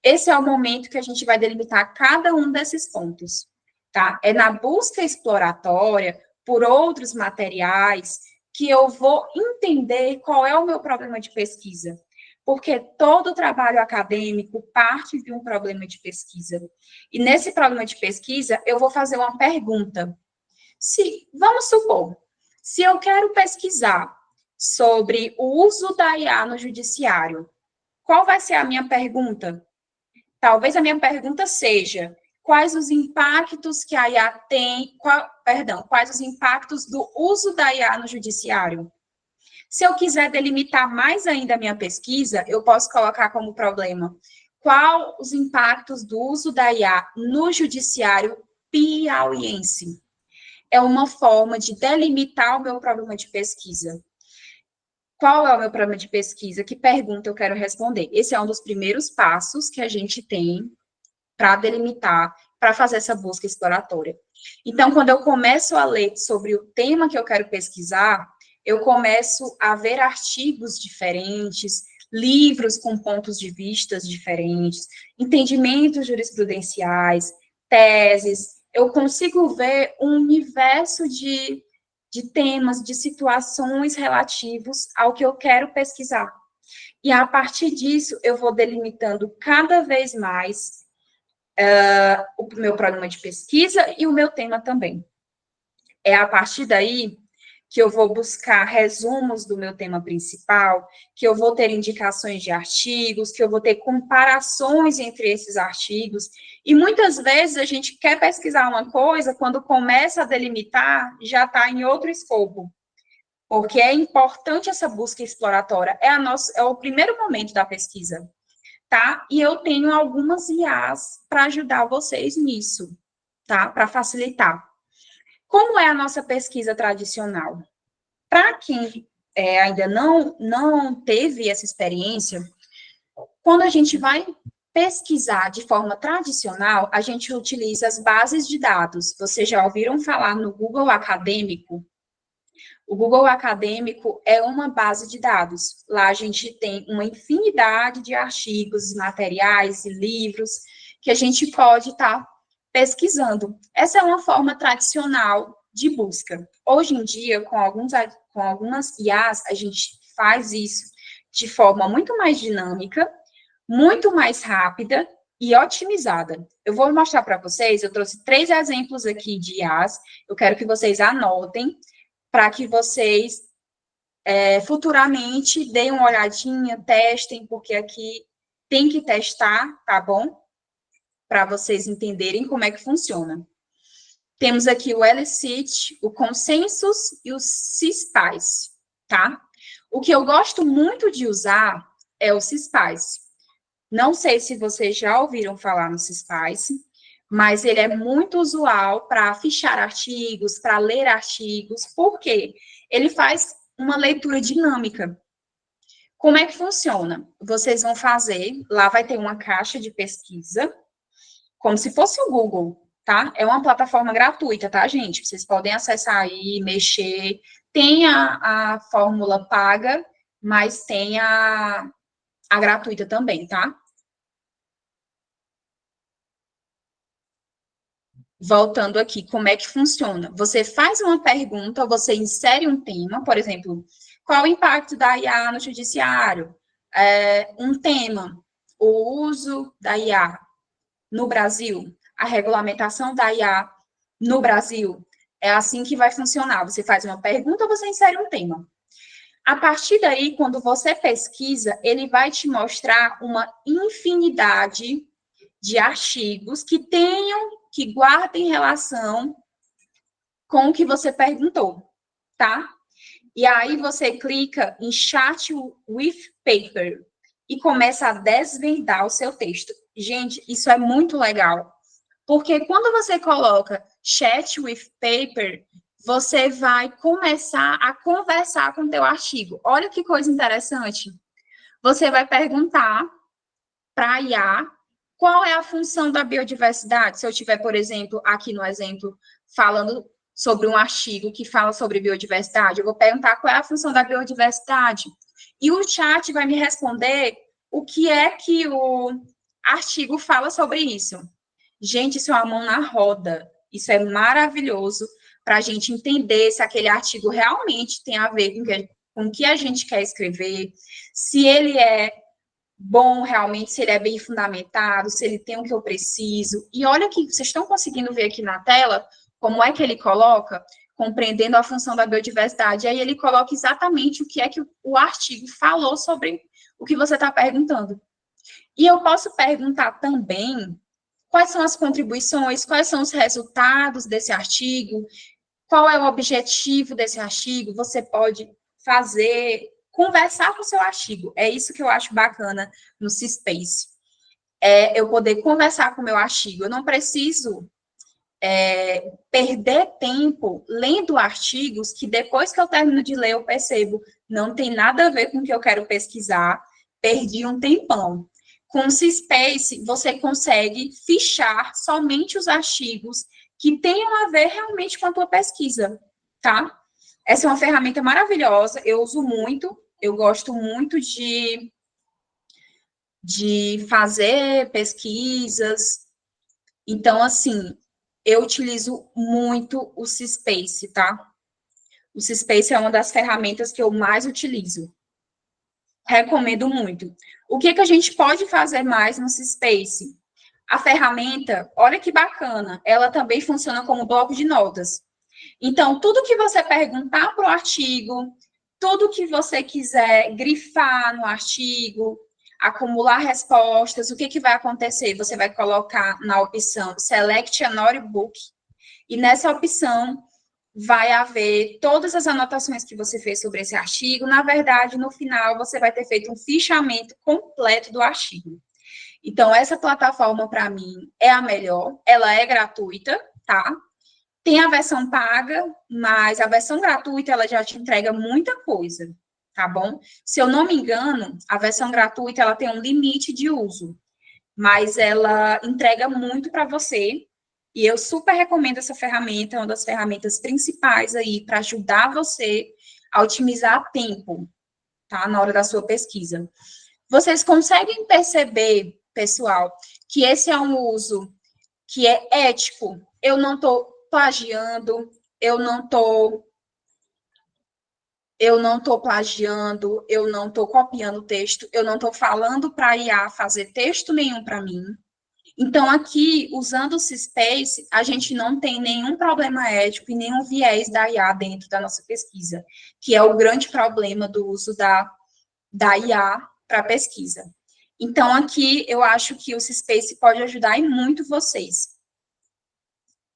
Speaker 2: Esse é o momento que a gente vai delimitar cada um desses pontos, tá? É na busca exploratória por outros materiais que eu vou entender qual é o meu problema de pesquisa, porque todo trabalho acadêmico parte de um problema de pesquisa. E nesse problema de pesquisa, eu vou fazer uma pergunta. Vamos supor, se eu quero pesquisar sobre o uso da IA no judiciário, qual vai ser a minha pergunta? Talvez a minha pergunta seja: quais os impactos que a IA tem, quais os impactos do uso da IA no judiciário? Se eu quiser delimitar mais ainda a minha pesquisa, eu posso colocar como problema: quais os impactos do uso da IA no judiciário piauiense? É uma forma de delimitar o meu problema de pesquisa. Qual é o meu problema de pesquisa? Que pergunta eu quero responder? Esse é um dos primeiros passos que a gente tem para delimitar, para fazer essa busca exploratória. Então, quando eu começo a ler sobre o tema que eu quero pesquisar, eu começo a ver artigos diferentes, livros com pontos de vista diferentes, entendimentos jurisprudenciais, teses. Eu consigo ver um universo de de temas, de situações relativos ao que eu quero pesquisar. E a partir disso, eu vou delimitando cada vez mais o meu programa de pesquisa e o meu tema também. É a partir daí que eu vou buscar resumos do meu tema principal, que eu vou ter indicações de artigos, que eu vou ter comparações entre esses artigos, e muitas vezes a gente quer pesquisar uma coisa, quando começa a delimitar, já está em outro escopo, porque é importante essa busca exploratória, é o primeiro momento da pesquisa, tá? E eu tenho algumas IAs para ajudar vocês nisso, tá? Para facilitar. Como é a nossa pesquisa tradicional? Para quem ainda não teve essa experiência, quando a gente vai pesquisar de forma tradicional, a gente utiliza as bases de dados. Vocês já ouviram falar no Google Acadêmico? O Google Acadêmico é uma base de dados. Lá a gente tem uma infinidade de artigos, materiais e livros que a gente pode estar pesquisando. Essa é uma forma tradicional de busca. Hoje em dia, com algumas IAs, a gente faz isso de forma muito mais dinâmica, muito mais rápida e otimizada. Eu vou mostrar para vocês, eu trouxe 3 exemplos aqui de IAs, eu quero que vocês anotem, para que vocês futuramente deem uma olhadinha, testem, porque aqui tem que testar, tá bom? Para vocês entenderem como é que funciona. Temos aqui o Elicit, o Consensus e o CISPACE, tá? O que eu gosto muito de usar é o CISPACE. Não sei se vocês já ouviram falar no CISPACE, mas ele é muito usual para fichar artigos, para ler artigos, porque ele faz uma leitura dinâmica. Como é que funciona? Vocês vão fazer, lá vai ter uma caixa de pesquisa, como se fosse o Google, tá? É uma plataforma gratuita, tá, gente? Vocês podem acessar aí, mexer. Tem a fórmula paga, mas tem a gratuita também, tá? Voltando aqui, como é que funciona? Você faz uma pergunta, você insere um tema, por exemplo, qual o impacto da IA no judiciário? Um tema, o uso da IA no Brasil, a regulamentação da IA no Brasil. É assim que vai funcionar. Você faz uma pergunta, você insere um tema. A partir daí, quando você pesquisa, ele vai te mostrar uma infinidade de artigos que guardem relação com o que você perguntou, tá? E aí você clica em Chat with Paper e começa a desvendar o seu texto. Gente, isso é muito legal, porque quando você coloca Chat with Paper, você vai começar a conversar com o teu artigo. Olha que coisa interessante. Você vai perguntar para a IA qual é a função da biodiversidade. Se eu tiver, por exemplo, aqui no exemplo, falando sobre um artigo que fala sobre biodiversidade, eu vou perguntar qual é a função da biodiversidade. E o chat vai me responder o que é que o artigo fala sobre isso. Gente, isso é uma mão na roda. Isso é maravilhoso para a gente entender se aquele artigo realmente tem a ver com o que a gente quer escrever, se ele é bom realmente, se ele é bem fundamentado, se ele tem o que eu preciso. E olha que vocês estão conseguindo ver aqui na tela como é que ele coloca, compreendendo a função da biodiversidade. Aí ele coloca exatamente o que é que o artigo falou sobre o que você está perguntando. E eu posso perguntar também quais são as contribuições, quais são os resultados desse artigo, qual é o objetivo desse artigo. Você pode conversar com o seu artigo. É isso que eu acho bacana no CISPACE. Eu poder conversar com o meu artigo. Eu não preciso perder tempo lendo artigos que depois que eu termino de ler eu percebo não tem nada a ver com o que eu quero pesquisar, perdi um tempão. Com o CISPACE, você consegue fichar somente os artigos que tenham a ver realmente com a tua pesquisa, tá? Essa é uma ferramenta maravilhosa, eu uso muito, eu gosto muito de fazer pesquisas. Então, assim, eu utilizo muito o CISPACE, tá? O Syspace é uma das ferramentas que eu mais utilizo. Recomendo muito. O que a gente pode fazer mais no Syspace? A ferramenta, olha que bacana, ela também funciona como bloco de notas. Então, tudo que você perguntar para o artigo, tudo que você quiser grifar no artigo, acumular respostas, o que vai acontecer? Você vai colocar na opção Select a Notebook, e nessa opção vai haver todas as anotações que você fez sobre esse artigo. Na verdade, no final, você vai ter feito um fichamento completo do artigo. Então, essa plataforma, para mim, é a melhor. Ela é gratuita, tá? Tem a versão paga, mas a versão gratuita, ela já te entrega muita coisa, tá bom? Se eu não me engano, a versão gratuita, ela tem um limite de uso, mas ela entrega muito para você, e eu super recomendo essa ferramenta, é uma das ferramentas principais aí para ajudar você a otimizar tempo, tá? Na hora da sua pesquisa. Vocês conseguem perceber, pessoal, que esse é um uso que é ético? Eu não estou plagiando, eu não estou plagiando, eu não estou copiando texto, eu não estou falando para a IA fazer texto nenhum para mim. Então, aqui, usando o Syspace, a gente não tem nenhum problema ético e nenhum viés da IA dentro da nossa pesquisa, que é o grande problema do uso da IA para pesquisa. Então, aqui, eu acho que o Syspace pode ajudar em muito vocês.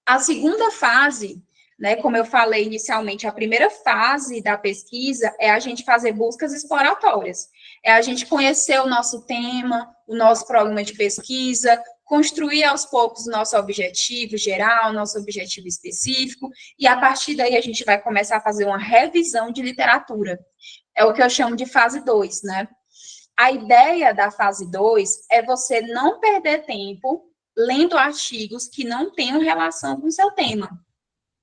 Speaker 2: A segunda fase, né, como eu falei inicialmente, a primeira fase da pesquisa é a gente fazer buscas exploratórias. É a gente conhecer o nosso tema, o nosso programa de pesquisa, construir aos poucos o nosso objetivo geral, nosso objetivo específico, e a partir daí a gente vai começar a fazer uma revisão de literatura. É o que eu chamo de fase 2, né? A ideia da fase 2 é você não perder tempo lendo artigos que não tenham relação com o seu tema,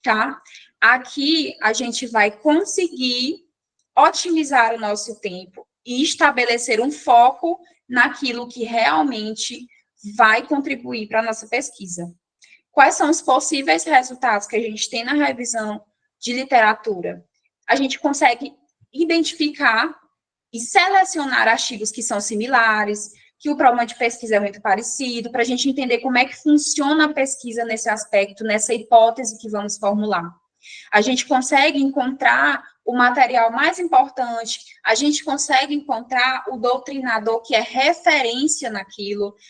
Speaker 2: tá? Aqui a gente vai conseguir otimizar o nosso tempo e estabelecer um foco naquilo que realmente vai contribuir para a nossa pesquisa. Quais são os possíveis resultados que a gente tem na revisão de literatura? A gente consegue identificar e selecionar artigos que são similares, que o problema de pesquisa é muito parecido, para a gente entender como é que funciona a pesquisa nesse aspecto, nessa hipótese que vamos formular. A gente consegue encontrar o material mais importante, a gente consegue encontrar o doutrinador que é referência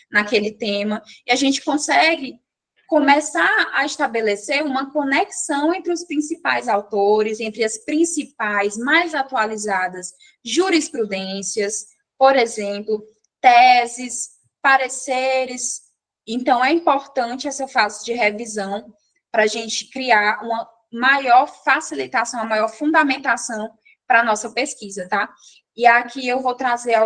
Speaker 2: naquele tema, e a gente consegue começar a estabelecer uma conexão entre os principais autores, entre as principais, mais atualizadas jurisprudências, por exemplo, teses, pareceres. Então, é importante essa fase de revisão para a gente criar uma maior facilitação, uma maior fundamentação para a nossa pesquisa, tá? E aqui eu vou trazer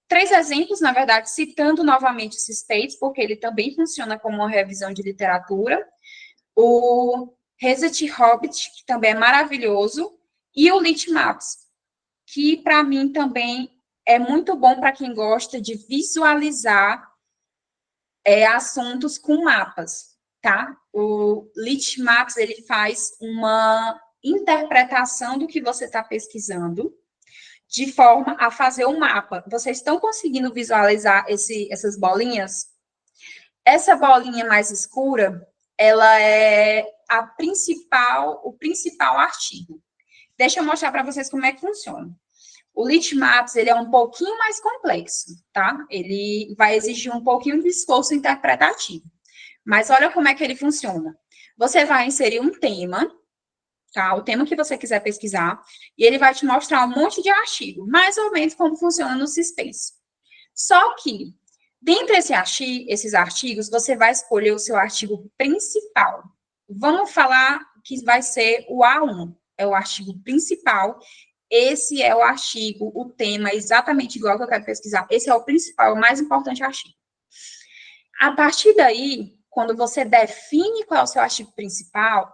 Speaker 2: três exemplos, na verdade, citando novamente o Syspace, porque ele também funciona como uma revisão de literatura. O Reset Hobbit, que também é maravilhoso, e o Litmaps, que para mim também é muito bom para quem gosta de visualizar assuntos com mapas, tá? O Litmaps, ele faz uma interpretação do que você está pesquisando, de forma a fazer um mapa. Vocês estão conseguindo visualizar essas bolinhas? Essa bolinha mais escura, ela é o principal artigo. Deixa eu mostrar para vocês como é que funciona. O Litmaps, ele é um pouquinho mais complexo, tá? Ele vai exigir um pouquinho de esforço interpretativo. Mas olha como é que ele funciona. Você vai inserir um tema, tá? O tema que você quiser pesquisar, e ele vai te mostrar um monte de artigo, mais ou menos como funciona no Syspace. Só que, dentre esses artigos, você vai escolher o seu artigo principal. Vamos falar que vai ser o A1, é o artigo principal. Esse é o artigo, o tema, é igual que eu quero pesquisar. Esse é o principal, o mais importante artigo. A partir daí, quando você define qual é o seu artigo principal,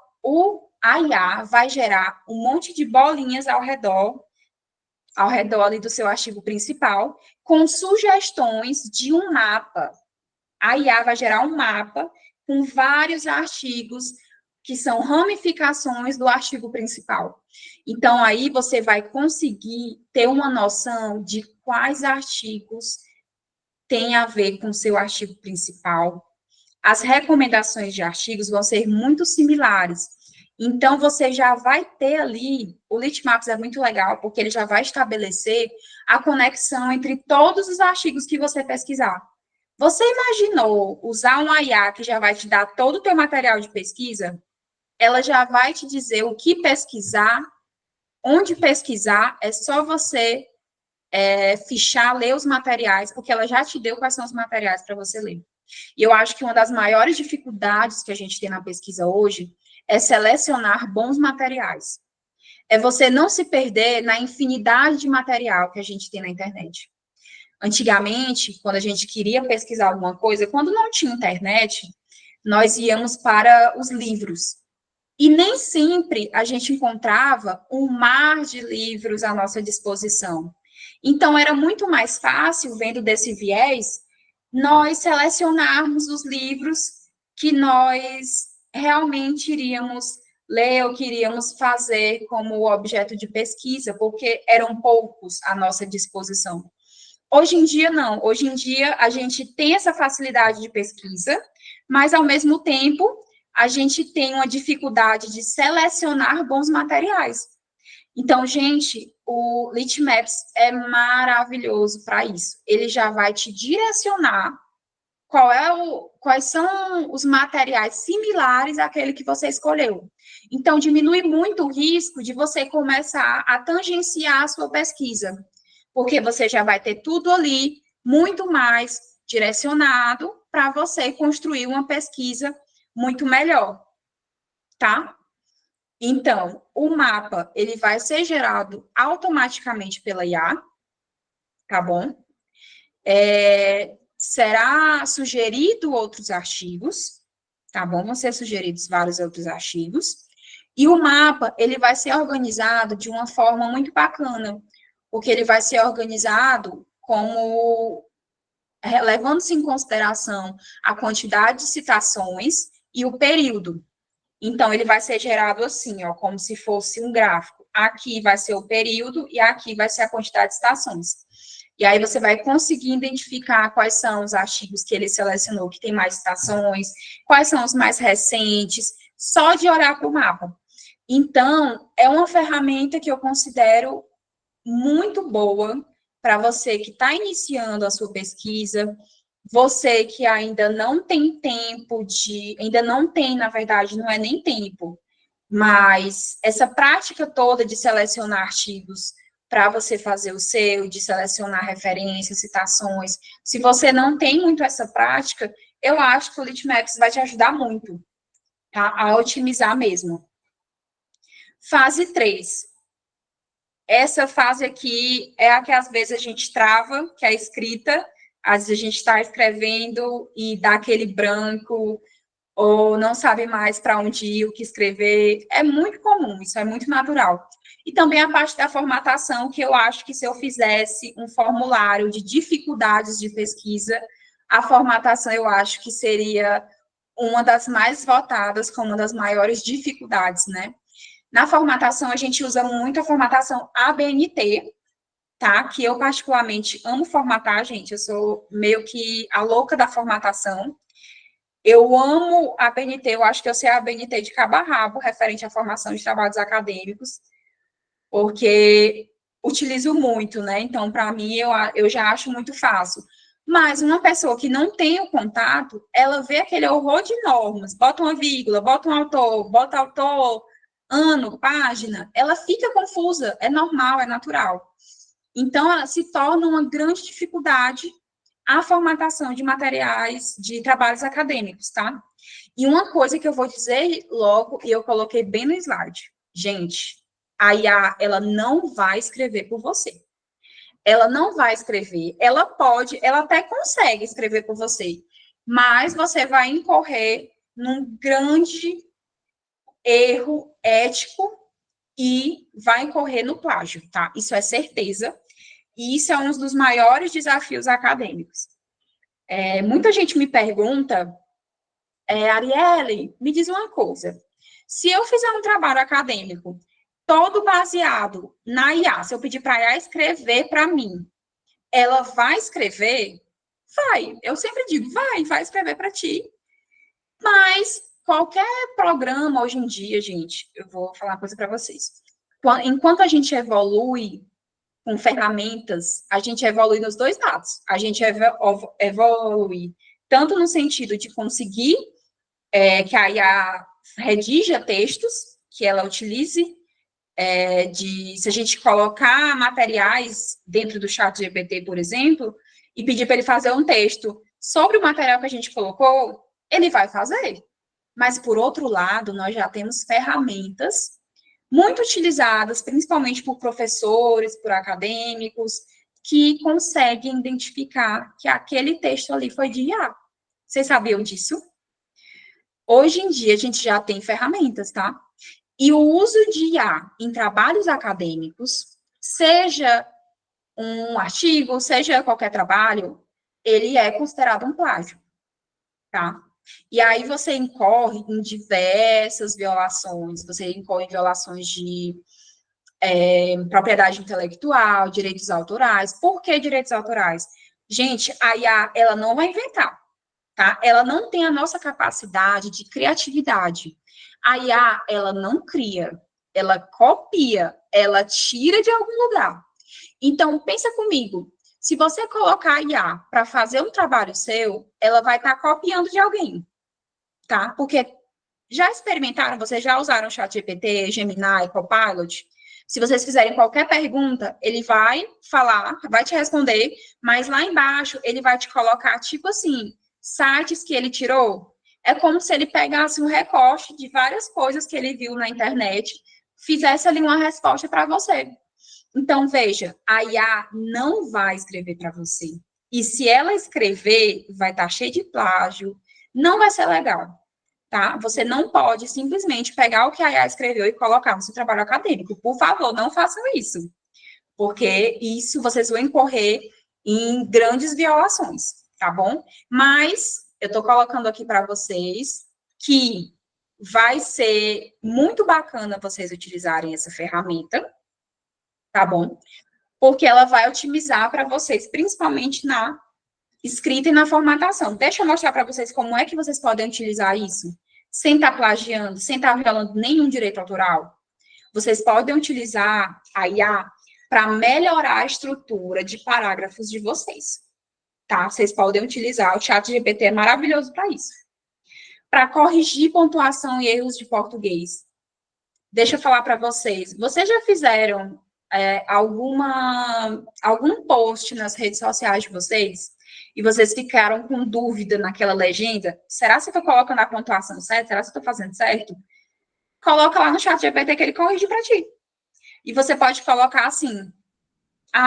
Speaker 2: a IA vai gerar um monte de bolinhas ao redor ali do seu artigo principal, com sugestões de um mapa. A IA vai gerar um mapa com vários artigos que são ramificações do artigo principal. Então, aí você vai conseguir ter uma noção de quais artigos têm a ver com o seu artigo principal. As recomendações de artigos vão ser muito similares. Então, você já vai ter ali, o Litmaps é muito legal, porque ele já vai estabelecer a conexão entre todos os artigos que você pesquisar. Você imaginou usar um IA que já vai te dar todo o teu material de pesquisa? Ela já vai te dizer o que pesquisar, onde pesquisar, é só você fichar, ler os materiais, porque ela já te deu quais são os materiais para você ler. E eu acho que uma das maiores dificuldades que a gente tem na pesquisa hoje é selecionar bons materiais. É você não se perder na infinidade de material que a gente tem na internet. Antigamente, quando a gente queria pesquisar alguma coisa, quando não tinha internet, nós íamos para os livros. E nem sempre a gente encontrava um mar de livros à nossa disposição. Então, era muito mais fácil, vendo desse viés, nós selecionarmos os livros que nós realmente iríamos ler ou queríamos fazer como objeto de pesquisa, porque eram poucos à nossa disposição. Hoje em dia, não. Hoje em dia, a gente tem essa facilidade de pesquisa, mas, ao mesmo tempo, a gente tem uma dificuldade de selecionar bons materiais. Então, gente, o Litmaps é maravilhoso para isso. Ele já vai te direcionar quais são os materiais similares àquele que você escolheu. Então, diminui muito o risco de você começar a tangenciar a sua pesquisa, porque você já vai ter tudo ali muito mais direcionado para você construir uma pesquisa muito melhor, tá? Então, o mapa, ele vai ser gerado automaticamente pela IA, tá bom? Será sugerido outros artigos, tá bom? Vão ser sugeridos vários outros artigos. E o mapa, ele vai ser organizado de uma forma muito bacana, porque ele vai ser organizado como levando-se em consideração a quantidade de citações e o período. Então, ele vai ser gerado assim, ó, como se fosse um gráfico. Aqui vai ser o período e aqui vai ser a quantidade de citações. E aí você vai conseguir identificar quais são os artigos que ele selecionou que tem mais citações, quais são os mais recentes, só de olhar para o mapa. Então, é uma ferramenta que eu considero muito boa para você que está iniciando a sua pesquisa, você que ainda não tem tempo ainda não tem, na verdade, não é nem tempo, mas essa prática toda de selecionar artigos para você fazer o seu, de selecionar referências, citações, se você não tem muito essa prática, eu acho que o Litmaps vai te ajudar muito, tá? A otimizar mesmo. Fase 3. Essa fase aqui é a que às vezes a gente trava, que é a escrita. Às vezes a gente está escrevendo e dá aquele branco, ou não sabe mais para onde ir, o que escrever. É muito comum, isso é muito natural. E também a parte da formatação, que eu acho que se eu fizesse um formulário de dificuldades de pesquisa, a formatação eu acho que seria uma das mais votadas como uma das maiores dificuldades, né? Na formatação, a gente usa muito a formatação ABNT, tá? Que eu particularmente amo formatar, gente. Eu sou meio que a louca da formatação. Eu amo a ABNT, eu acho que eu sei a ABNT de cabo a rabo, referente à formação de trabalhos acadêmicos, porque utilizo muito, né? Então, para mim, eu já acho muito fácil. Mas uma pessoa que não tem o contato, ela vê aquele horror de normas, bota uma vírgula, bota um autor, bota autor, ano, página, ela fica confusa, é normal, é natural. Então, ela se torna uma grande dificuldade a formatação de materiais de trabalhos acadêmicos, tá? E uma coisa que eu vou dizer logo, e eu coloquei bem no slide, gente, a IA, ela não vai escrever por você. Ela não vai escrever, ela até consegue escrever por você, mas você vai incorrer num grande erro ético e vai incorrer no plágio, tá? Isso é certeza. E isso é um dos maiores desafios acadêmicos. Muita gente me pergunta, Arielle, me diz uma coisa, Se eu fizer um trabalho acadêmico todo baseado na IA, se eu pedir para a IA escrever para mim, ela vai escrever? Vai. Eu sempre digo, vai escrever para ti. Mas qualquer programa hoje em dia, gente, eu vou falar uma coisa para vocês. Enquanto a gente evolui com ferramentas, a gente evolui nos dois lados. A gente evolui tanto no sentido de conseguir que a IA redija textos, que ela utilize, se a gente colocar materiais dentro do chat GPT, por exemplo, e pedir para ele fazer um texto sobre o material que a gente colocou, ele vai fazer. Mas, por outro lado, nós já temos ferramentas muito utilizadas, principalmente por professores, por acadêmicos, que conseguem identificar que aquele texto ali foi de IA. Vocês sabiam disso? Hoje em dia, a gente já tem ferramentas, tá? E o uso de IA em trabalhos acadêmicos, seja um artigo, seja qualquer trabalho, ele é considerado um plágio, tá? E aí você incorre em diversas violações, você incorre em violações de propriedade intelectual, direitos autorais. Por que direitos autorais? Gente, a IA, ela não vai inventar, tá? Ela não tem a nossa capacidade de criatividade. A IA, ela não cria, ela copia, ela tira de algum lugar. Então, pensa comigo, se você colocar a IA para fazer um trabalho seu, ela vai estar copiando de alguém, tá? Porque já experimentaram, vocês já usaram o ChatGPT, Gemini, Copilot? Se vocês fizerem qualquer pergunta, ele vai falar, vai te responder, mas lá embaixo ele vai te colocar, tipo assim, sites que ele tirou. É como se ele pegasse um recorte de várias coisas que ele viu na internet, fizesse ali uma resposta para você. Então, veja, a IA não vai escrever para você. E se ela escrever, vai estar cheio de plágio, não vai ser legal, tá? Você não pode simplesmente pegar o que a IA escreveu e colocar no seu trabalho acadêmico. Por favor, não façam isso. Porque isso vocês vão incorrer em grandes violações, tá bom? Mas eu estou colocando aqui para vocês que vai ser muito bacana vocês utilizarem essa ferramenta, tá bom? Porque ela vai otimizar para vocês, principalmente na escrita e na formatação. Deixa eu mostrar para vocês como é que vocês podem utilizar isso, sem estar plagiando, sem estar violando nenhum direito autoral. Vocês podem utilizar a IA para melhorar a estrutura de parágrafos de vocês, tá? Vocês podem utilizar, o ChatGPT é maravilhoso para isso. Para corrigir pontuação e erros de português. Deixa eu falar para vocês. Vocês já fizeram algum post nas redes sociais de vocês e vocês ficaram com dúvida naquela legenda? Será que eu estou colocando a pontuação certa? Será que eu estou fazendo certo? Coloca lá no ChatGPT que ele corrige para ti. E você pode colocar assim,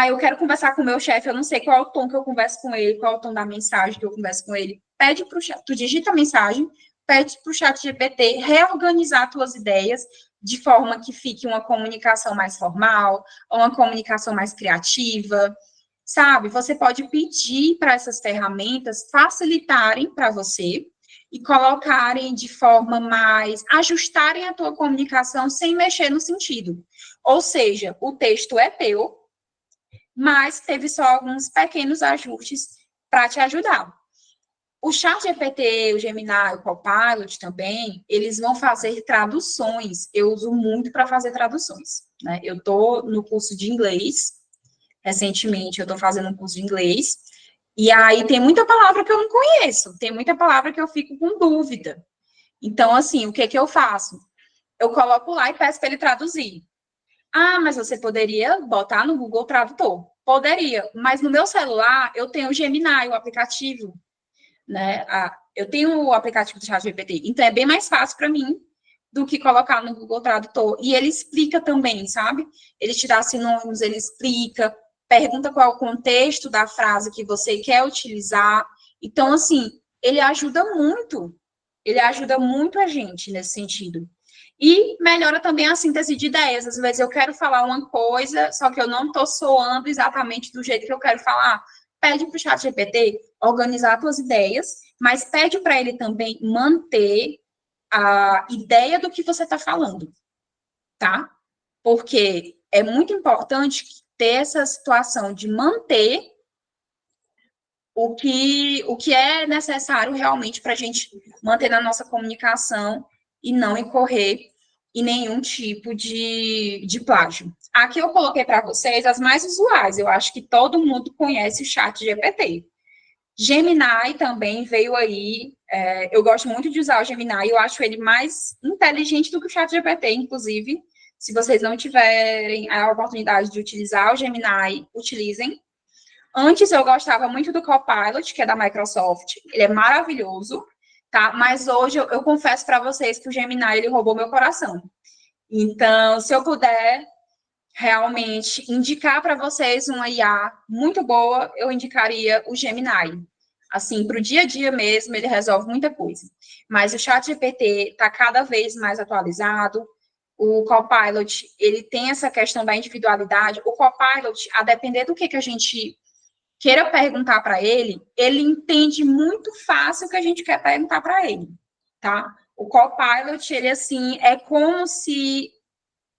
Speaker 2: eu quero conversar com o meu chefe, eu não sei qual é o tom que eu converso com ele, qual é o tom da mensagem que eu converso com ele. Pede para o chat, tu digita a mensagem, pede para o ChatGPT reorganizar tuas ideias de forma que fique uma comunicação mais formal, ou uma comunicação mais criativa, sabe? Você pode pedir para essas ferramentas facilitarem para você e colocarem de forma mais, ajustarem a tua comunicação sem mexer no sentido. Ou seja, o texto é teu, mas teve só alguns pequenos ajustes para te ajudar. O ChatGPT, o Gemini, o Copilot também, eles vão fazer traduções. Eu uso muito para fazer traduções, né? Eu estou no curso de inglês, recentemente eu estou fazendo um curso de inglês, e aí tem muita palavra que eu não conheço, tem muita palavra que eu fico com dúvida. Então, assim, o que eu faço? Eu coloco lá e peço para ele traduzir. Mas você poderia botar no Google Tradutor. Poderia, mas no meu celular eu tenho o Gemini, o aplicativo, né? Eu tenho o aplicativo do ChatGPT, então é bem mais fácil para mim do que colocar no Google Tradutor. E ele explica também, sabe? Ele te dá sinônimos, ele explica, pergunta qual é o contexto da frase que você quer utilizar. Então, assim, ele ajuda muito a gente nesse sentido. E melhora também a síntese de ideias. Às vezes eu quero falar uma coisa, só que eu não estou soando exatamente do jeito que eu quero falar. Pede para o ChatGPT organizar as tuas ideias, mas pede para ele também manter a ideia do que você está falando, tá? Porque é muito importante ter essa situação de manter o que é necessário realmente para a gente manter na nossa comunicação e não incorrer em nenhum tipo de plágio. Aqui eu coloquei para vocês as mais usuais, eu acho que todo mundo conhece o ChatGPT. Gemini também veio aí, eu gosto muito de usar o Gemini, eu acho ele mais inteligente do que o ChatGPT, inclusive, se vocês não tiverem a oportunidade de utilizar o Gemini, utilizem. Antes eu gostava muito do Copilot, que é da Microsoft, ele é maravilhoso, tá? Mas hoje eu confesso para vocês que o Gemini, ele roubou meu coração. Então, se eu puder realmente indicar para vocês uma IA muito boa, eu indicaria o Gemini. Assim, para o dia a dia mesmo, ele resolve muita coisa. Mas o ChatGPT está cada vez mais atualizado. O Copilot, ele tem essa questão da individualidade. O Copilot, a depender do que a gente queira perguntar para ele, ele entende muito fácil o que a gente quer perguntar para ele, tá? O Copilot, ele, assim, é como se,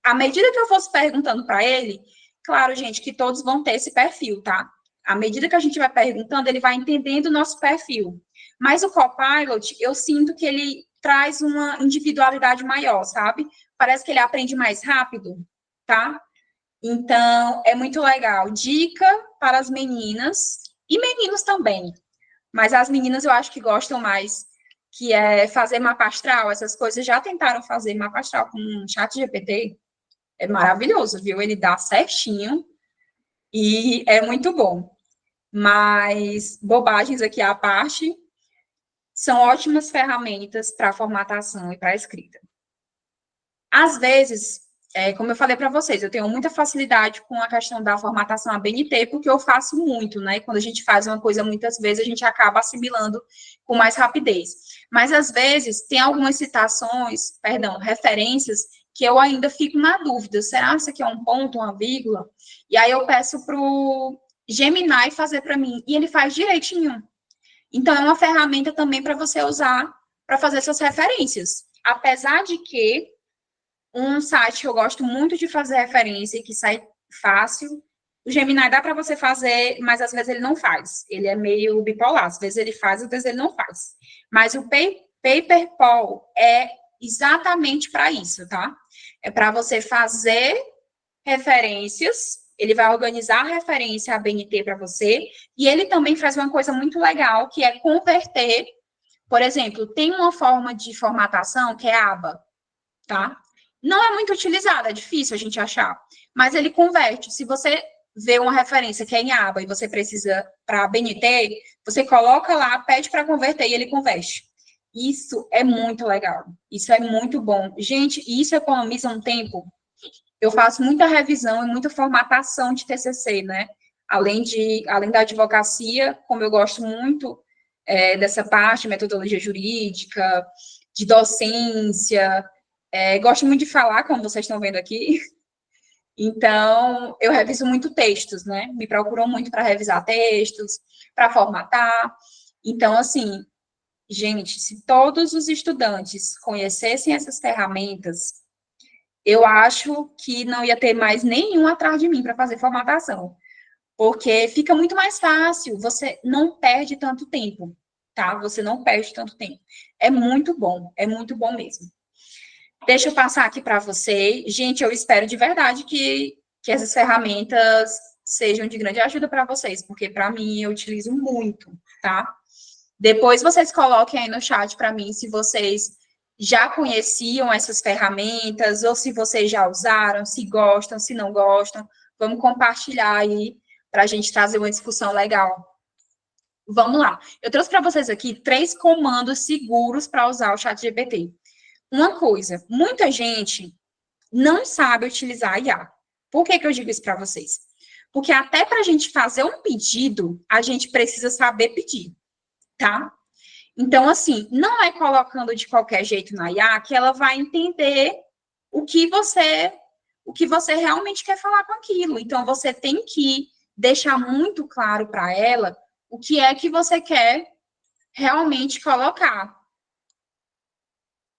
Speaker 2: à medida que eu fosse perguntando para ele, claro, gente, que todos vão ter esse perfil, tá? À medida que a gente vai perguntando, ele vai entendendo o nosso perfil. Mas o Copilot, eu sinto que ele traz uma individualidade maior, sabe? Parece que ele aprende mais rápido, tá? Então, é muito legal. Dica para as meninas e meninos também. Mas as meninas eu acho que gostam mais, que é fazer mapa astral, essas coisas. Já tentaram fazer mapa astral com o ChatGPT? É maravilhoso, viu? Ele dá certinho e é muito bom. Mas bobagens aqui à parte, são ótimas ferramentas para formatação e para escrita. Às vezes, como eu falei para vocês, eu tenho muita facilidade com a questão da formatação ABNT, porque eu faço muito, né? Quando a gente faz uma coisa muitas vezes, a gente acaba assimilando com mais rapidez. Mas, às vezes, tem algumas citações, referências, que eu ainda fico na dúvida. Será que isso aqui é um ponto, uma vírgula? E aí eu peço para o Gemini fazer para mim, e ele faz direitinho. Então, é uma ferramenta também para você usar para fazer suas referências. Apesar de que um site que eu gosto muito de fazer referência e que sai fácil, o Gemini dá para você fazer, mas às vezes ele não faz. Ele é meio bipolar, às vezes ele faz, às vezes ele não faz. Mas o Paperpal é exatamente para isso, tá? É para você fazer referências, ele vai organizar a referência ABNT para você, e ele também faz uma coisa muito legal, que é converter, por exemplo, tem uma forma de formatação que é aba, tá? Não é muito utilizada, é difícil a gente achar, mas ele converte. Se você vê uma referência que é em aba e você precisa para ABNT, você coloca lá, pede para converter e ele converte. Isso é muito legal, isso é muito bom. Gente, isso economiza um tempo. Eu faço muita revisão e muita formatação de TCC, né? Além da advocacia, como eu gosto muito dessa parte, metodologia jurídica, de docência, gosto muito de falar, como vocês estão vendo aqui. Então, eu reviso muito textos, né? Me procuram muito para revisar textos, para formatar. Então, assim, gente, se todos os estudantes conhecessem essas ferramentas, eu acho que não ia ter mais nenhum atrás de mim para fazer formatação. Porque fica muito mais fácil, você não perde tanto tempo, tá? Você não perde tanto tempo. É muito bom mesmo. Deixa eu passar aqui para vocês. Gente, eu espero de verdade que essas ferramentas sejam de grande ajuda para vocês, porque para mim eu utilizo muito, tá? Depois vocês coloquem aí no chat para mim se vocês já conheciam essas ferramentas, ou se vocês já usaram, se gostam, se não gostam. Vamos compartilhar aí para a gente trazer uma discussão legal. Vamos lá. Eu trouxe para vocês aqui 3 comandos seguros para usar o ChatGPT. Uma coisa, muita gente não sabe utilizar a IA. Por que eu digo isso para vocês? Porque até para a gente fazer um pedido, a gente precisa saber pedir, tá? Então, assim, não é colocando de qualquer jeito na IA que ela vai entender o que você realmente quer falar com aquilo. Então, você tem que deixar muito claro para ela o que é que você quer realmente colocar.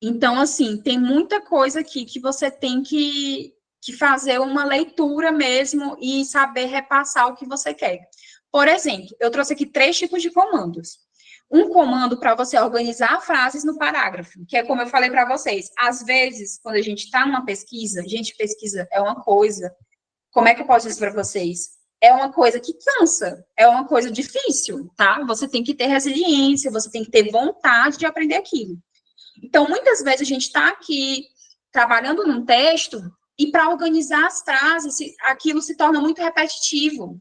Speaker 2: Então, assim, tem muita coisa aqui que você tem que fazer uma leitura mesmo e saber repassar o que você quer. Por exemplo, eu trouxe aqui 3 tipos de comandos. Um comando para você organizar frases no parágrafo, que é como eu falei para vocês. Às vezes, quando a gente está numa pesquisa, gente, pesquisa é uma coisa, como é que eu posso dizer para vocês? É uma coisa que cansa, é uma coisa difícil, tá? Você tem que ter resiliência, você tem que ter vontade de aprender aquilo. Então, muitas vezes a gente está aqui trabalhando num texto e para organizar as frases, aquilo se torna muito repetitivo,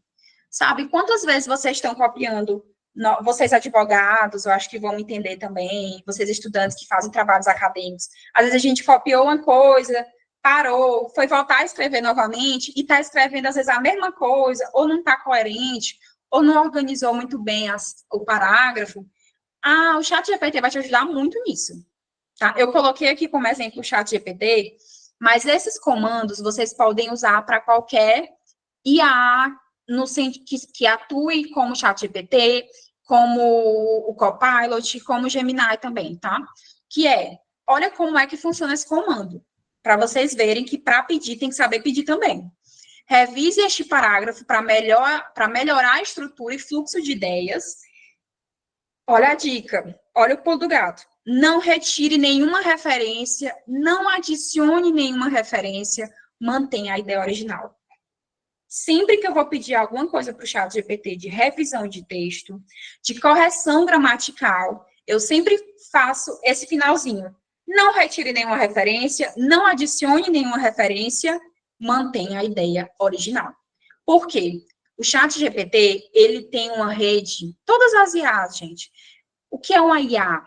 Speaker 2: sabe? Quantas vezes vocês estão copiando, vocês advogados, eu acho que vão entender também, vocês estudantes que fazem trabalhos acadêmicos, às vezes a gente copiou uma coisa, parou, foi voltar a escrever novamente e está escrevendo, às vezes, a mesma coisa, ou não está coerente, ou não organizou muito bem o parágrafo. O ChatGPT vai te ajudar muito nisso. Tá? Eu coloquei aqui como exemplo o ChatGPT, mas esses comandos vocês podem usar para qualquer IA no sentido que atue como ChatGPT, como o Copilot, como o Gemini também, tá? Que olha como é que funciona esse comando, para vocês verem que para pedir tem que saber pedir também. Revise este parágrafo para melhorar a estrutura e fluxo de ideias. Olha a dica, olha o pulo do gato. Não retire nenhuma referência, não adicione nenhuma referência, mantenha a ideia original. Sempre que eu vou pedir alguma coisa para o ChatGPT de revisão de texto, de correção gramatical, eu sempre faço esse finalzinho. Não retire nenhuma referência, não adicione nenhuma referência, mantenha a ideia original. Por quê? O ChatGPT, ele tem uma rede, todas as IAs, gente. O que é uma IA?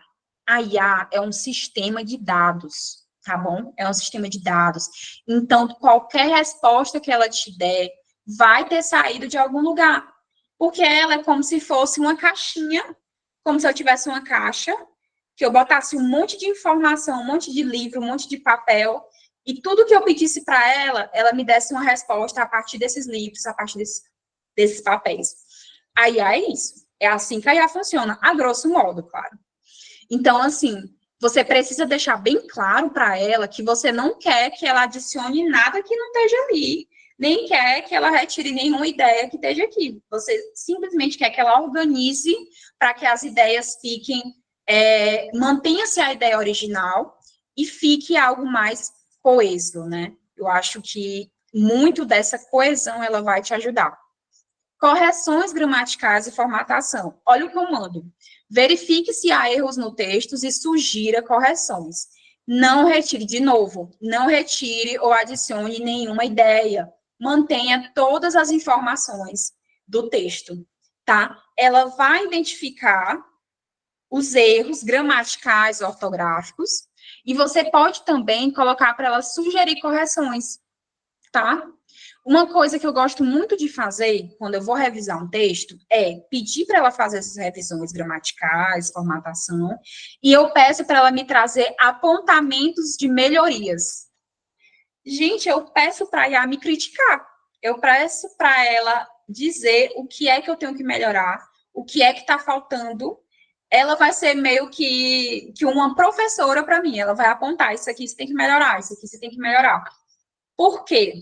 Speaker 2: A IA é um sistema de dados, tá bom? É um sistema de dados. Então, qualquer resposta que ela te der vai ter saído de algum lugar. Porque ela é como se fosse uma caixinha, como se eu tivesse uma caixa, que eu botasse um monte de informação, um monte de livro, um monte de papel, e tudo que eu pedisse para ela, ela me desse uma resposta a partir desses livros, a partir desses papéis. A IA é isso. É assim que a IA funciona, a grosso modo, claro. Então, assim, você precisa deixar bem claro para ela que você não quer que ela adicione nada que não esteja ali, nem quer que ela retire nenhuma ideia que esteja aqui. Você simplesmente quer que ela organize para que as ideias fiquem, mantenha-se a ideia original e fique algo mais coeso, né? Eu acho que muito dessa coesão ela vai te ajudar. Correções gramaticais e formatação. Olha o comando. Verifique se há erros no texto e sugira correções. Não retire, de novo, não retire ou adicione nenhuma ideia. Mantenha todas as informações do texto, tá? Ela vai identificar os erros gramaticais, ortográficos, e você pode também colocar para ela sugerir correções, tá? Uma coisa que eu gosto muito de fazer quando eu vou revisar um texto é pedir para ela fazer essas revisões gramaticais, formatação, e eu peço para ela me trazer apontamentos de melhorias. Gente, eu peço para a IA me criticar. Eu peço para ela dizer o que é que eu tenho que melhorar, o que é que está faltando. Ela vai ser meio que uma professora para mim. Ela vai apontar, isso aqui você tem que melhorar, isso aqui você tem que melhorar. Por quê?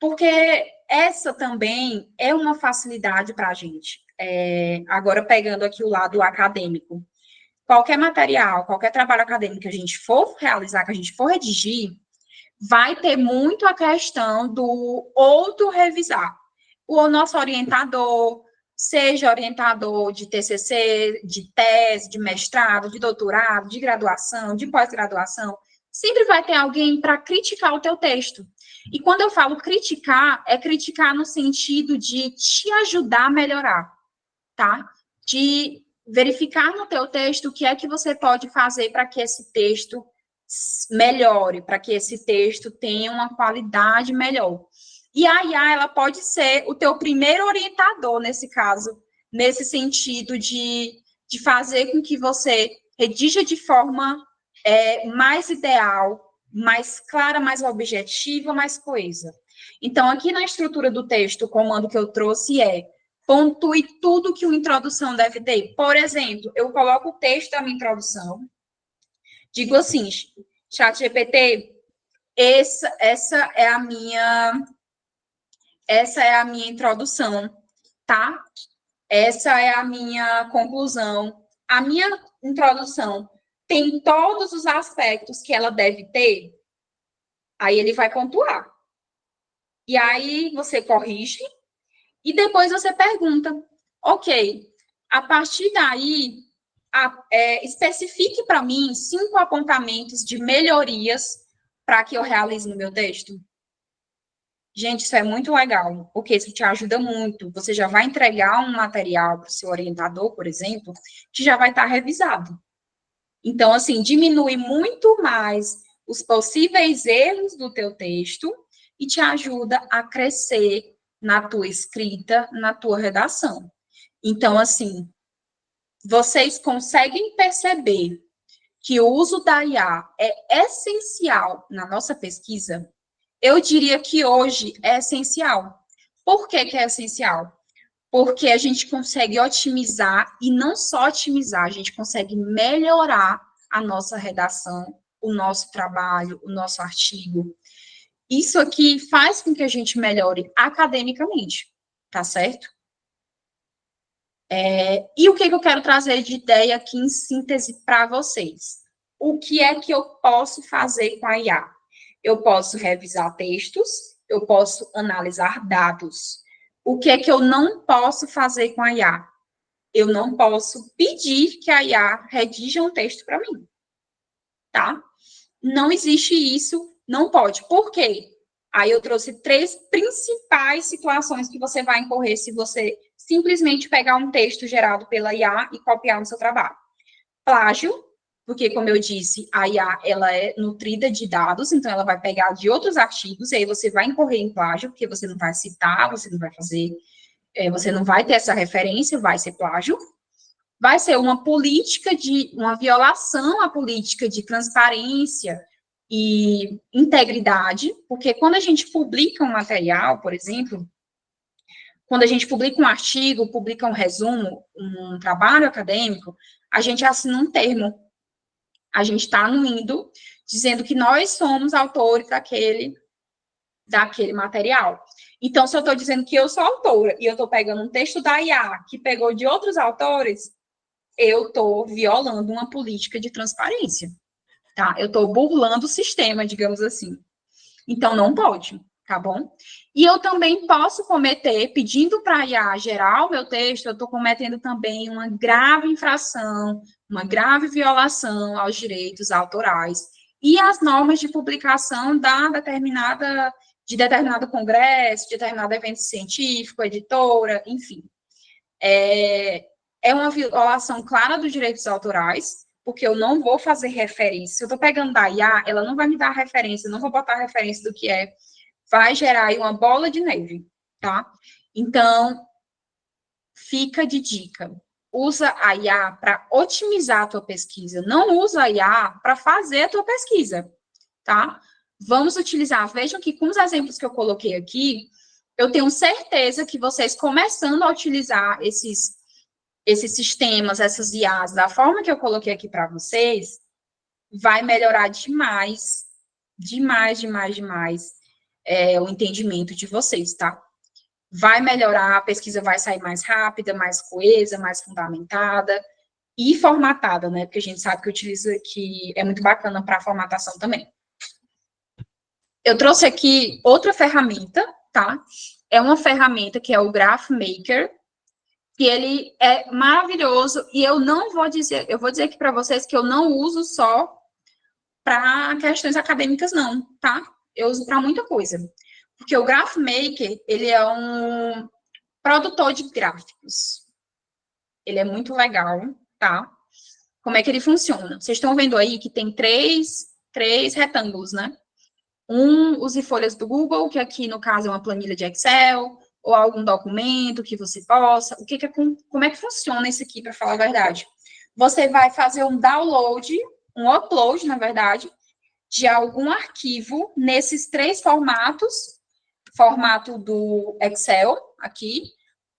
Speaker 2: Porque essa também é uma facilidade para a gente. Agora, pegando aqui o lado acadêmico. Qualquer material, qualquer trabalho acadêmico que a gente for realizar, que a gente for redigir, vai ter muito a questão do outro revisar. O nosso orientador, seja orientador de TCC, de tese, de mestrado, de doutorado, de graduação, de pós-graduação, sempre vai ter alguém para criticar o teu texto. E quando eu falo criticar, é criticar no sentido de te ajudar a melhorar, tá? De verificar no teu texto o que é que você pode fazer para que esse texto melhore, para que esse texto tenha uma qualidade melhor. E a IA, ela pode ser o teu primeiro orientador, nesse caso, nesse sentido de fazer com que você redija de forma mais ideal, mais clara, mais objetiva, mais coesa. Então, aqui na estrutura do texto, o comando que eu trouxe pontue tudo que uma introdução deve ter. Por exemplo, eu coloco o texto da minha introdução, Digo assim, ChatGPT, essa é a minha introdução, tá? Essa é a minha conclusão. A minha introdução tem todos os aspectos que ela deve ter. Aí ele vai pontuar. E aí você corrige e depois você pergunta, ok, a partir daí, especifique para mim 5 apontamentos de melhorias para que eu realize no meu texto. Gente, isso é muito legal, porque isso te ajuda muito. Você já vai entregar um material para o seu orientador, por exemplo, que já vai estar revisado. Então, assim, diminui muito mais os possíveis erros do teu texto e te ajuda a crescer na tua escrita, na tua redação. Então, assim, vocês conseguem perceber que o uso da IA é essencial na nossa pesquisa? Eu diria que hoje é essencial. Por que que é essencial? Porque a gente consegue otimizar, e não só otimizar, a gente consegue melhorar a nossa redação, o nosso trabalho, o nosso artigo. Isso aqui faz com que a gente melhore academicamente, tá certo? E o que eu quero trazer de ideia aqui em síntese para vocês? O que é que eu posso fazer com a IA? Eu posso revisar textos, eu posso analisar dados. O que é que eu não posso fazer com a IA? Eu não posso pedir que a IA redija um texto para mim, tá? Não existe isso, não pode. Por quê? Aí eu trouxe 3 principais situações que você vai incorrer se você simplesmente pegar um texto gerado pela IA e copiar no seu trabalho. Plágio, porque, como eu disse, a IA, ela é nutrida de dados, então ela vai pegar de outros artigos, e aí você vai incorrer em plágio, porque você não vai citar, você não vai fazer, você não vai ter essa referência, vai ser plágio. Vai ser uma violação à política de transparência e integridade, porque quando a gente publica um material, por exemplo, quando a gente publica um artigo, publica um resumo, um trabalho acadêmico, a gente assina um termo. A gente está anuindo, dizendo que nós somos autores daquele material. Então, se eu estou dizendo que eu sou autora e eu estou pegando um texto da IA que pegou de outros autores, eu estou violando uma política de transparência, tá? Eu estou burlando o sistema, digamos assim. Então, não pode, tá bom? E eu também posso cometer, pedindo para a IA gerar o meu texto, eu estou cometendo também uma grave infração, uma grave violação aos direitos autorais e às normas de publicação de determinado congresso, de determinado evento científico, editora, enfim. É uma violação clara dos direitos autorais, porque eu não vou fazer referência. Se eu estou pegando da IA, ela não vai me dar referência, não vou botar referência do que é. Vai gerar aí uma bola de neve, tá? Então, fica de dica. Usa a IA para otimizar a tua pesquisa. Não usa a IA para fazer a tua pesquisa, tá? Vamos utilizar. Vejam que com os exemplos que eu coloquei aqui, eu tenho certeza que vocês começando a utilizar esses sistemas, essas IAs, da forma que eu coloquei aqui para vocês, vai melhorar demais, demais, demais, demais o entendimento de vocês, tá? Vai melhorar, a pesquisa vai sair mais rápida, mais coesa, mais fundamentada e formatada, né? Porque a gente sabe que é muito bacana para a formatação também. Eu trouxe aqui outra ferramenta, tá? É uma ferramenta que é o GraphMaker, que ele é maravilhoso, e eu vou dizer aqui para vocês que eu não uso só para questões acadêmicas, não, tá? Eu uso para muita coisa. Porque o GraphMaker, ele é um produtor de gráficos. Ele é muito legal, tá? Como é que ele funciona? Vocês estão vendo aí que tem três retângulos, né? Use folhas do Google, que aqui, no caso, é uma planilha de Excel, ou algum documento que você possa. Como é que funciona isso aqui, para falar a verdade? Você vai fazer um upload, na verdade, de algum arquivo nesses 3 formatos, formato do Excel, aqui,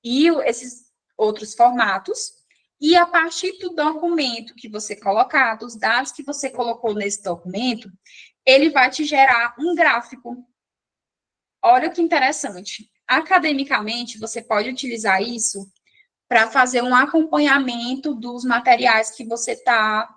Speaker 2: e esses outros formatos, E a partir do documento que você colocar, dos dados que você colocou nesse documento, ele vai te gerar um gráfico. Olha que interessante. Academicamente, você pode utilizar isso para fazer um acompanhamento dos materiais que você está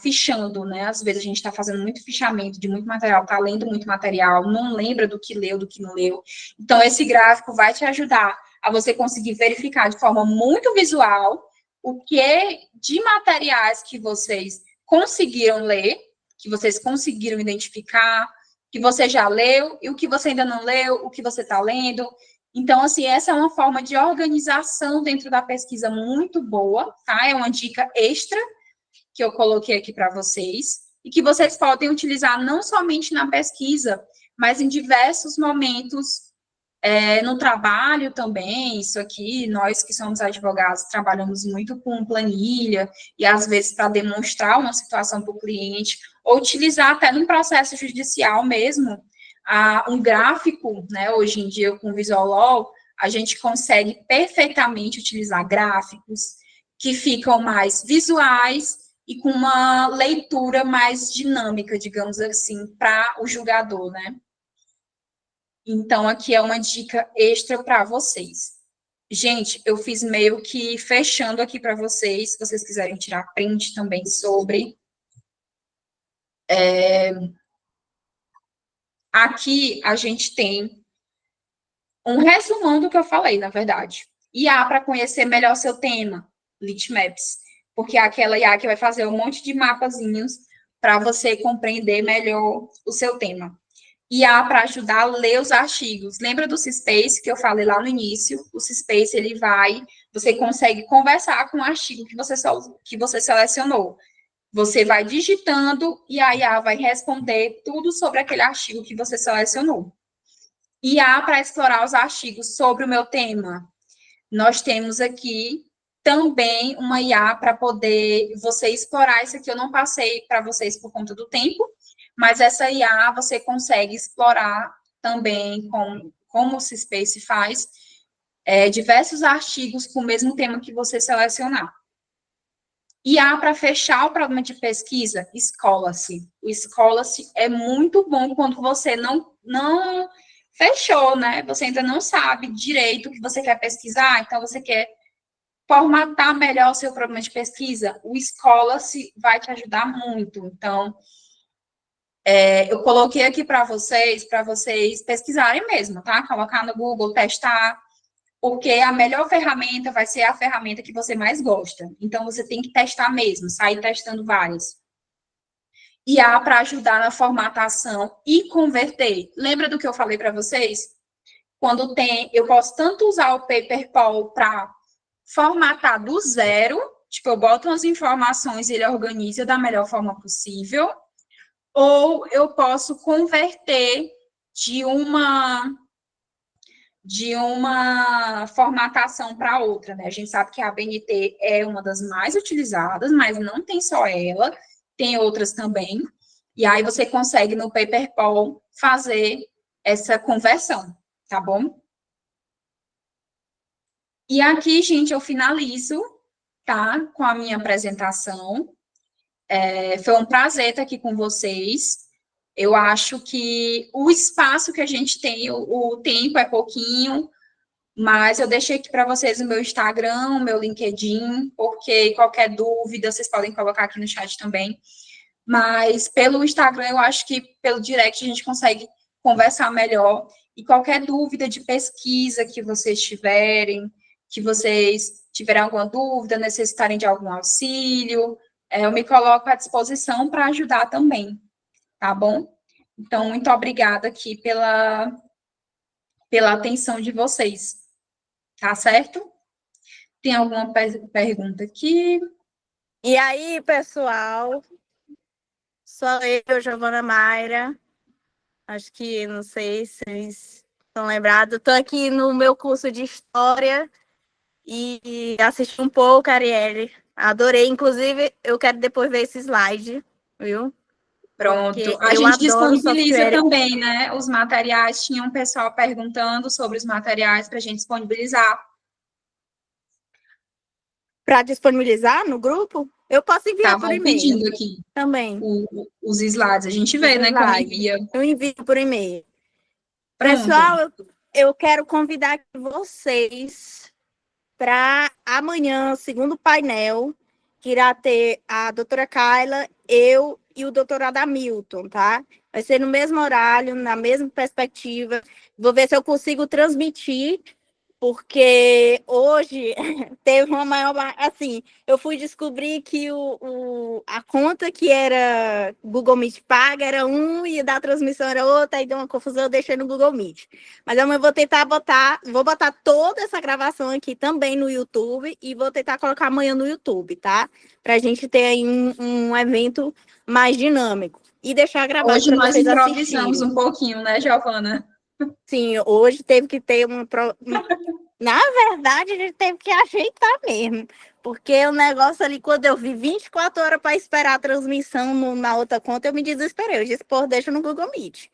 Speaker 2: fichando, né? Às vezes a gente está fazendo muito fichamento de muito material, está lendo muito material, não lembra do que leu, do que não leu. Então, esse gráfico vai te ajudar a você conseguir verificar de forma muito visual o que de materiais que vocês conseguiram ler, que vocês conseguiram identificar, que você já leu e o que você ainda não leu, o que você está lendo. Então, assim, essa é uma forma de organização dentro da pesquisa muito boa, tá? É uma dica extra que eu coloquei aqui para vocês e que vocês podem utilizar não somente na pesquisa, mas em diversos momentos no trabalho também. Isso aqui, nós que somos advogados, trabalhamos muito com planilha e, às vezes, para demonstrar uma situação para o cliente, ou utilizar até no processo judicial mesmo, um gráfico, né? Hoje em dia, com o Visual a gente consegue perfeitamente utilizar gráficos que ficam mais visuais e com uma leitura mais dinâmica, digamos assim, para o julgador, né? Então, aqui é uma dica extra para vocês. Gente, eu fiz meio que fechando aqui para vocês, se vocês quiserem tirar print também sobre. Aqui a gente tem um resumão do que eu falei, na verdade. IA para conhecer melhor seu tema, Litmaps, porque é aquela IA que vai fazer um monte de mapazinhos para você compreender melhor o seu tema. IA para ajudar a ler os artigos. Lembra do CISPACE que eu falei lá no início? O CISPACE, você consegue conversar com o artigo que você selecionou. Você vai digitando e a IA vai responder tudo sobre aquele artigo que você selecionou. IA para explorar os artigos sobre o meu tema. Nós temos aqui também uma IA para poder você explorar. Isso aqui eu não passei para vocês por conta do tempo, mas essa IA você consegue explorar também, como o CISPACE faz, diversos artigos com o mesmo tema que você selecionar. IA para fechar o problema de pesquisa, Scholasty. O Scholasty é muito bom quando você não fechou, né? Você ainda não sabe direito o que você quer pesquisar, então você quer formatar melhor o seu problema de pesquisa. O Scholasty vai te ajudar muito. Então, eu coloquei aqui para vocês pesquisarem mesmo, tá? Colocar no Google, testar, porque a melhor ferramenta vai ser a ferramenta que você mais gosta. Então, você tem que testar mesmo, sair testando várias. IA para ajudar na formatação e converter. Lembra do que eu falei para vocês? Eu posso tanto usar o Paperpal para formatar do zero, tipo, eu boto umas informações e ele organiza da melhor forma possível, ou eu posso converter de uma formatação para outra, né? A gente sabe que a ABNT é uma das mais utilizadas, mas não tem só ela, tem outras também. E aí você consegue no Paperpal fazer essa conversão, tá bom? E aqui, gente, eu finalizo, tá? Com a minha apresentação. Foi um prazer estar aqui com vocês. Eu acho que o espaço que a gente tem, o tempo é pouquinho, mas eu deixei aqui para vocês o meu Instagram, o meu LinkedIn, porque qualquer dúvida vocês podem colocar aqui no chat também. Mas pelo Instagram, eu acho que pelo direct a gente consegue conversar melhor. E qualquer dúvida de pesquisa que vocês tiverem, que vocês tiverem alguma dúvida, necessitarem de algum auxílio, eu me coloco à disposição para ajudar também, tá bom? Então, muito obrigada aqui pela atenção de vocês, tá certo? Tem alguma pergunta aqui?
Speaker 6: E aí, pessoal? Sou eu, Giovana Mayra. Acho que, não sei se vocês estão lembrados. Estou aqui no meu curso de História e assisti um pouco, Arielle. Adorei. Inclusive, eu quero depois ver esse slide, viu?
Speaker 2: Pronto.
Speaker 6: Porque
Speaker 2: A
Speaker 6: eu
Speaker 2: gente
Speaker 6: adoro
Speaker 2: disponibiliza
Speaker 6: software.
Speaker 2: também, né? Os materiais. Tinha um pessoal perguntando sobre os materiais para a gente disponibilizar.
Speaker 6: para disponibilizar no grupo, eu posso enviar por
Speaker 2: Estavam
Speaker 6: e-mail
Speaker 2: pedindo aqui
Speaker 6: também.
Speaker 2: os slides. A gente vê,
Speaker 6: Os
Speaker 2: né, como
Speaker 6: slides.
Speaker 2: envia.
Speaker 6: Eu envio por e-mail.
Speaker 2: Pronto.
Speaker 6: Pessoal, eu quero convidar aqui vocês para amanhã, segundo painel, que irá ter a doutora Kayla, eu e o doutor Adamilton, tá? Vai ser no mesmo horário, na mesma perspectiva. Vou ver se eu consigo transmitir, porque hoje teve uma maior... Assim, eu fui descobrir que a conta que era Google Meet paga era um e da transmissão era outra, aí deu uma confusão, eu deixei no Google Meet. Mas eu vou tentar vou botar toda essa gravação aqui também no YouTube e vou tentar colocar amanhã no YouTube, tá? Pra gente ter aí um evento mais dinâmico. E deixar gravado
Speaker 2: Hoje
Speaker 6: para
Speaker 2: nós
Speaker 6: vocês
Speaker 2: improvisamos
Speaker 6: assistirem.
Speaker 2: um pouquinho, né, Giovana?
Speaker 6: Sim, hoje teve que ter Na verdade, a gente teve que ajeitar mesmo. Porque o negócio ali, quando eu vi 24 horas para esperar a transmissão na outra conta, eu me desesperei. Eu disse, pô, deixa no Google Meet.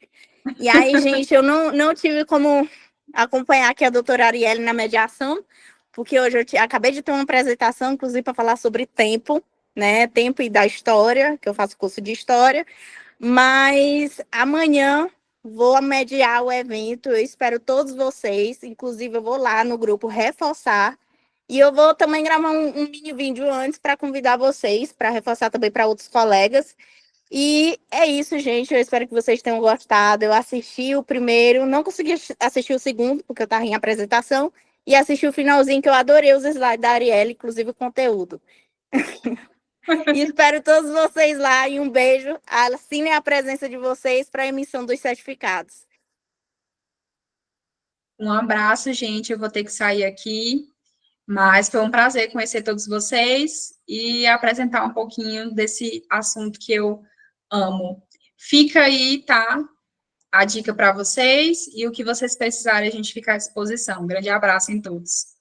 Speaker 6: E aí, gente, eu não tive como acompanhar aqui a doutora Arielle na mediação, porque hoje eu acabei de ter uma apresentação, inclusive, para falar sobre tempo, né? Tempo e da história, que eu faço curso de história. Mas amanhã vou mediar o evento, eu espero todos vocês, inclusive eu vou lá no grupo reforçar, e eu vou também gravar um mini vídeo antes para convidar vocês, para reforçar também para outros colegas. E é isso, gente, eu espero que vocês tenham gostado. Eu assisti o primeiro, não consegui assistir o segundo, porque eu estava em apresentação, e assisti o finalzinho, que eu adorei os slides da Arielle, inclusive o conteúdo. E espero todos vocês lá e um beijo. Assinem a presença de vocês para a emissão dos certificados.
Speaker 2: Um abraço, gente. Eu vou ter que sair aqui, mas foi um prazer conhecer todos vocês e apresentar um pouquinho desse assunto que eu amo. Fica aí, tá? A dica para vocês e o que vocês precisarem, a gente fica à disposição. Um grande abraço em todos.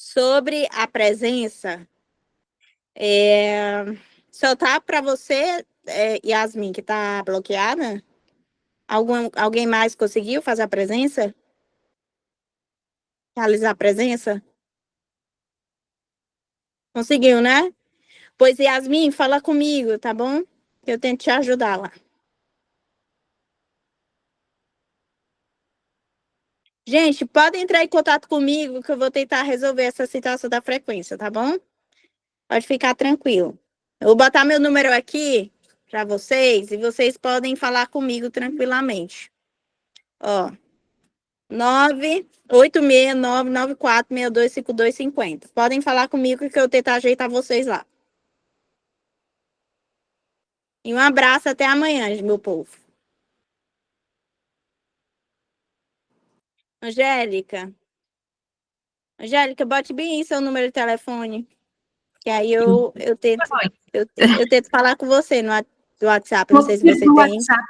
Speaker 6: Sobre a presença, só tá para você, Yasmin, que tá bloqueada? Alguém mais conseguiu fazer a presença? Realizar a presença? Conseguiu, né? Pois, Yasmin, fala comigo, tá bom? Eu tento te ajudar lá. Gente, podem entrar em contato comigo que eu vou tentar resolver essa situação da frequência, tá bom? Pode ficar tranquilo. Eu vou botar meu número aqui para vocês e vocês podem falar comigo tranquilamente. Ó, 986946252. Podem falar comigo que eu tentar ajeitar vocês lá. E um abraço, até amanhã, meu povo. Angélica, bote bem aí seu número de telefone, que aí eu tento falar com você no WhatsApp, não sei se você
Speaker 7: No
Speaker 6: tem.
Speaker 7: WhatsApp,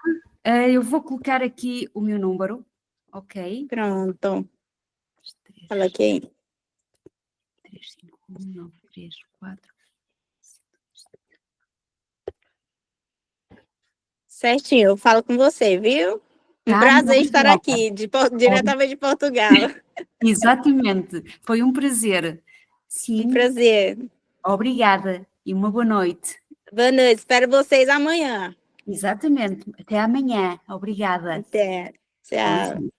Speaker 7: eu vou colocar aqui o meu número, ok?
Speaker 6: Pronto. Fala aqui.
Speaker 7: 351-934.
Speaker 6: Certinho, eu falo com você, viu? Um
Speaker 7: Tá,
Speaker 6: prazer
Speaker 7: muito
Speaker 6: estar
Speaker 7: obrigada.
Speaker 6: aqui, diretamente de Portugal.
Speaker 7: Exatamente, foi um prazer. Sim,
Speaker 6: Um prazer.
Speaker 7: obrigada e uma boa noite.
Speaker 6: Boa noite, espero vocês amanhã.
Speaker 7: Exatamente, até amanhã. Obrigada.
Speaker 6: Até. Tchau.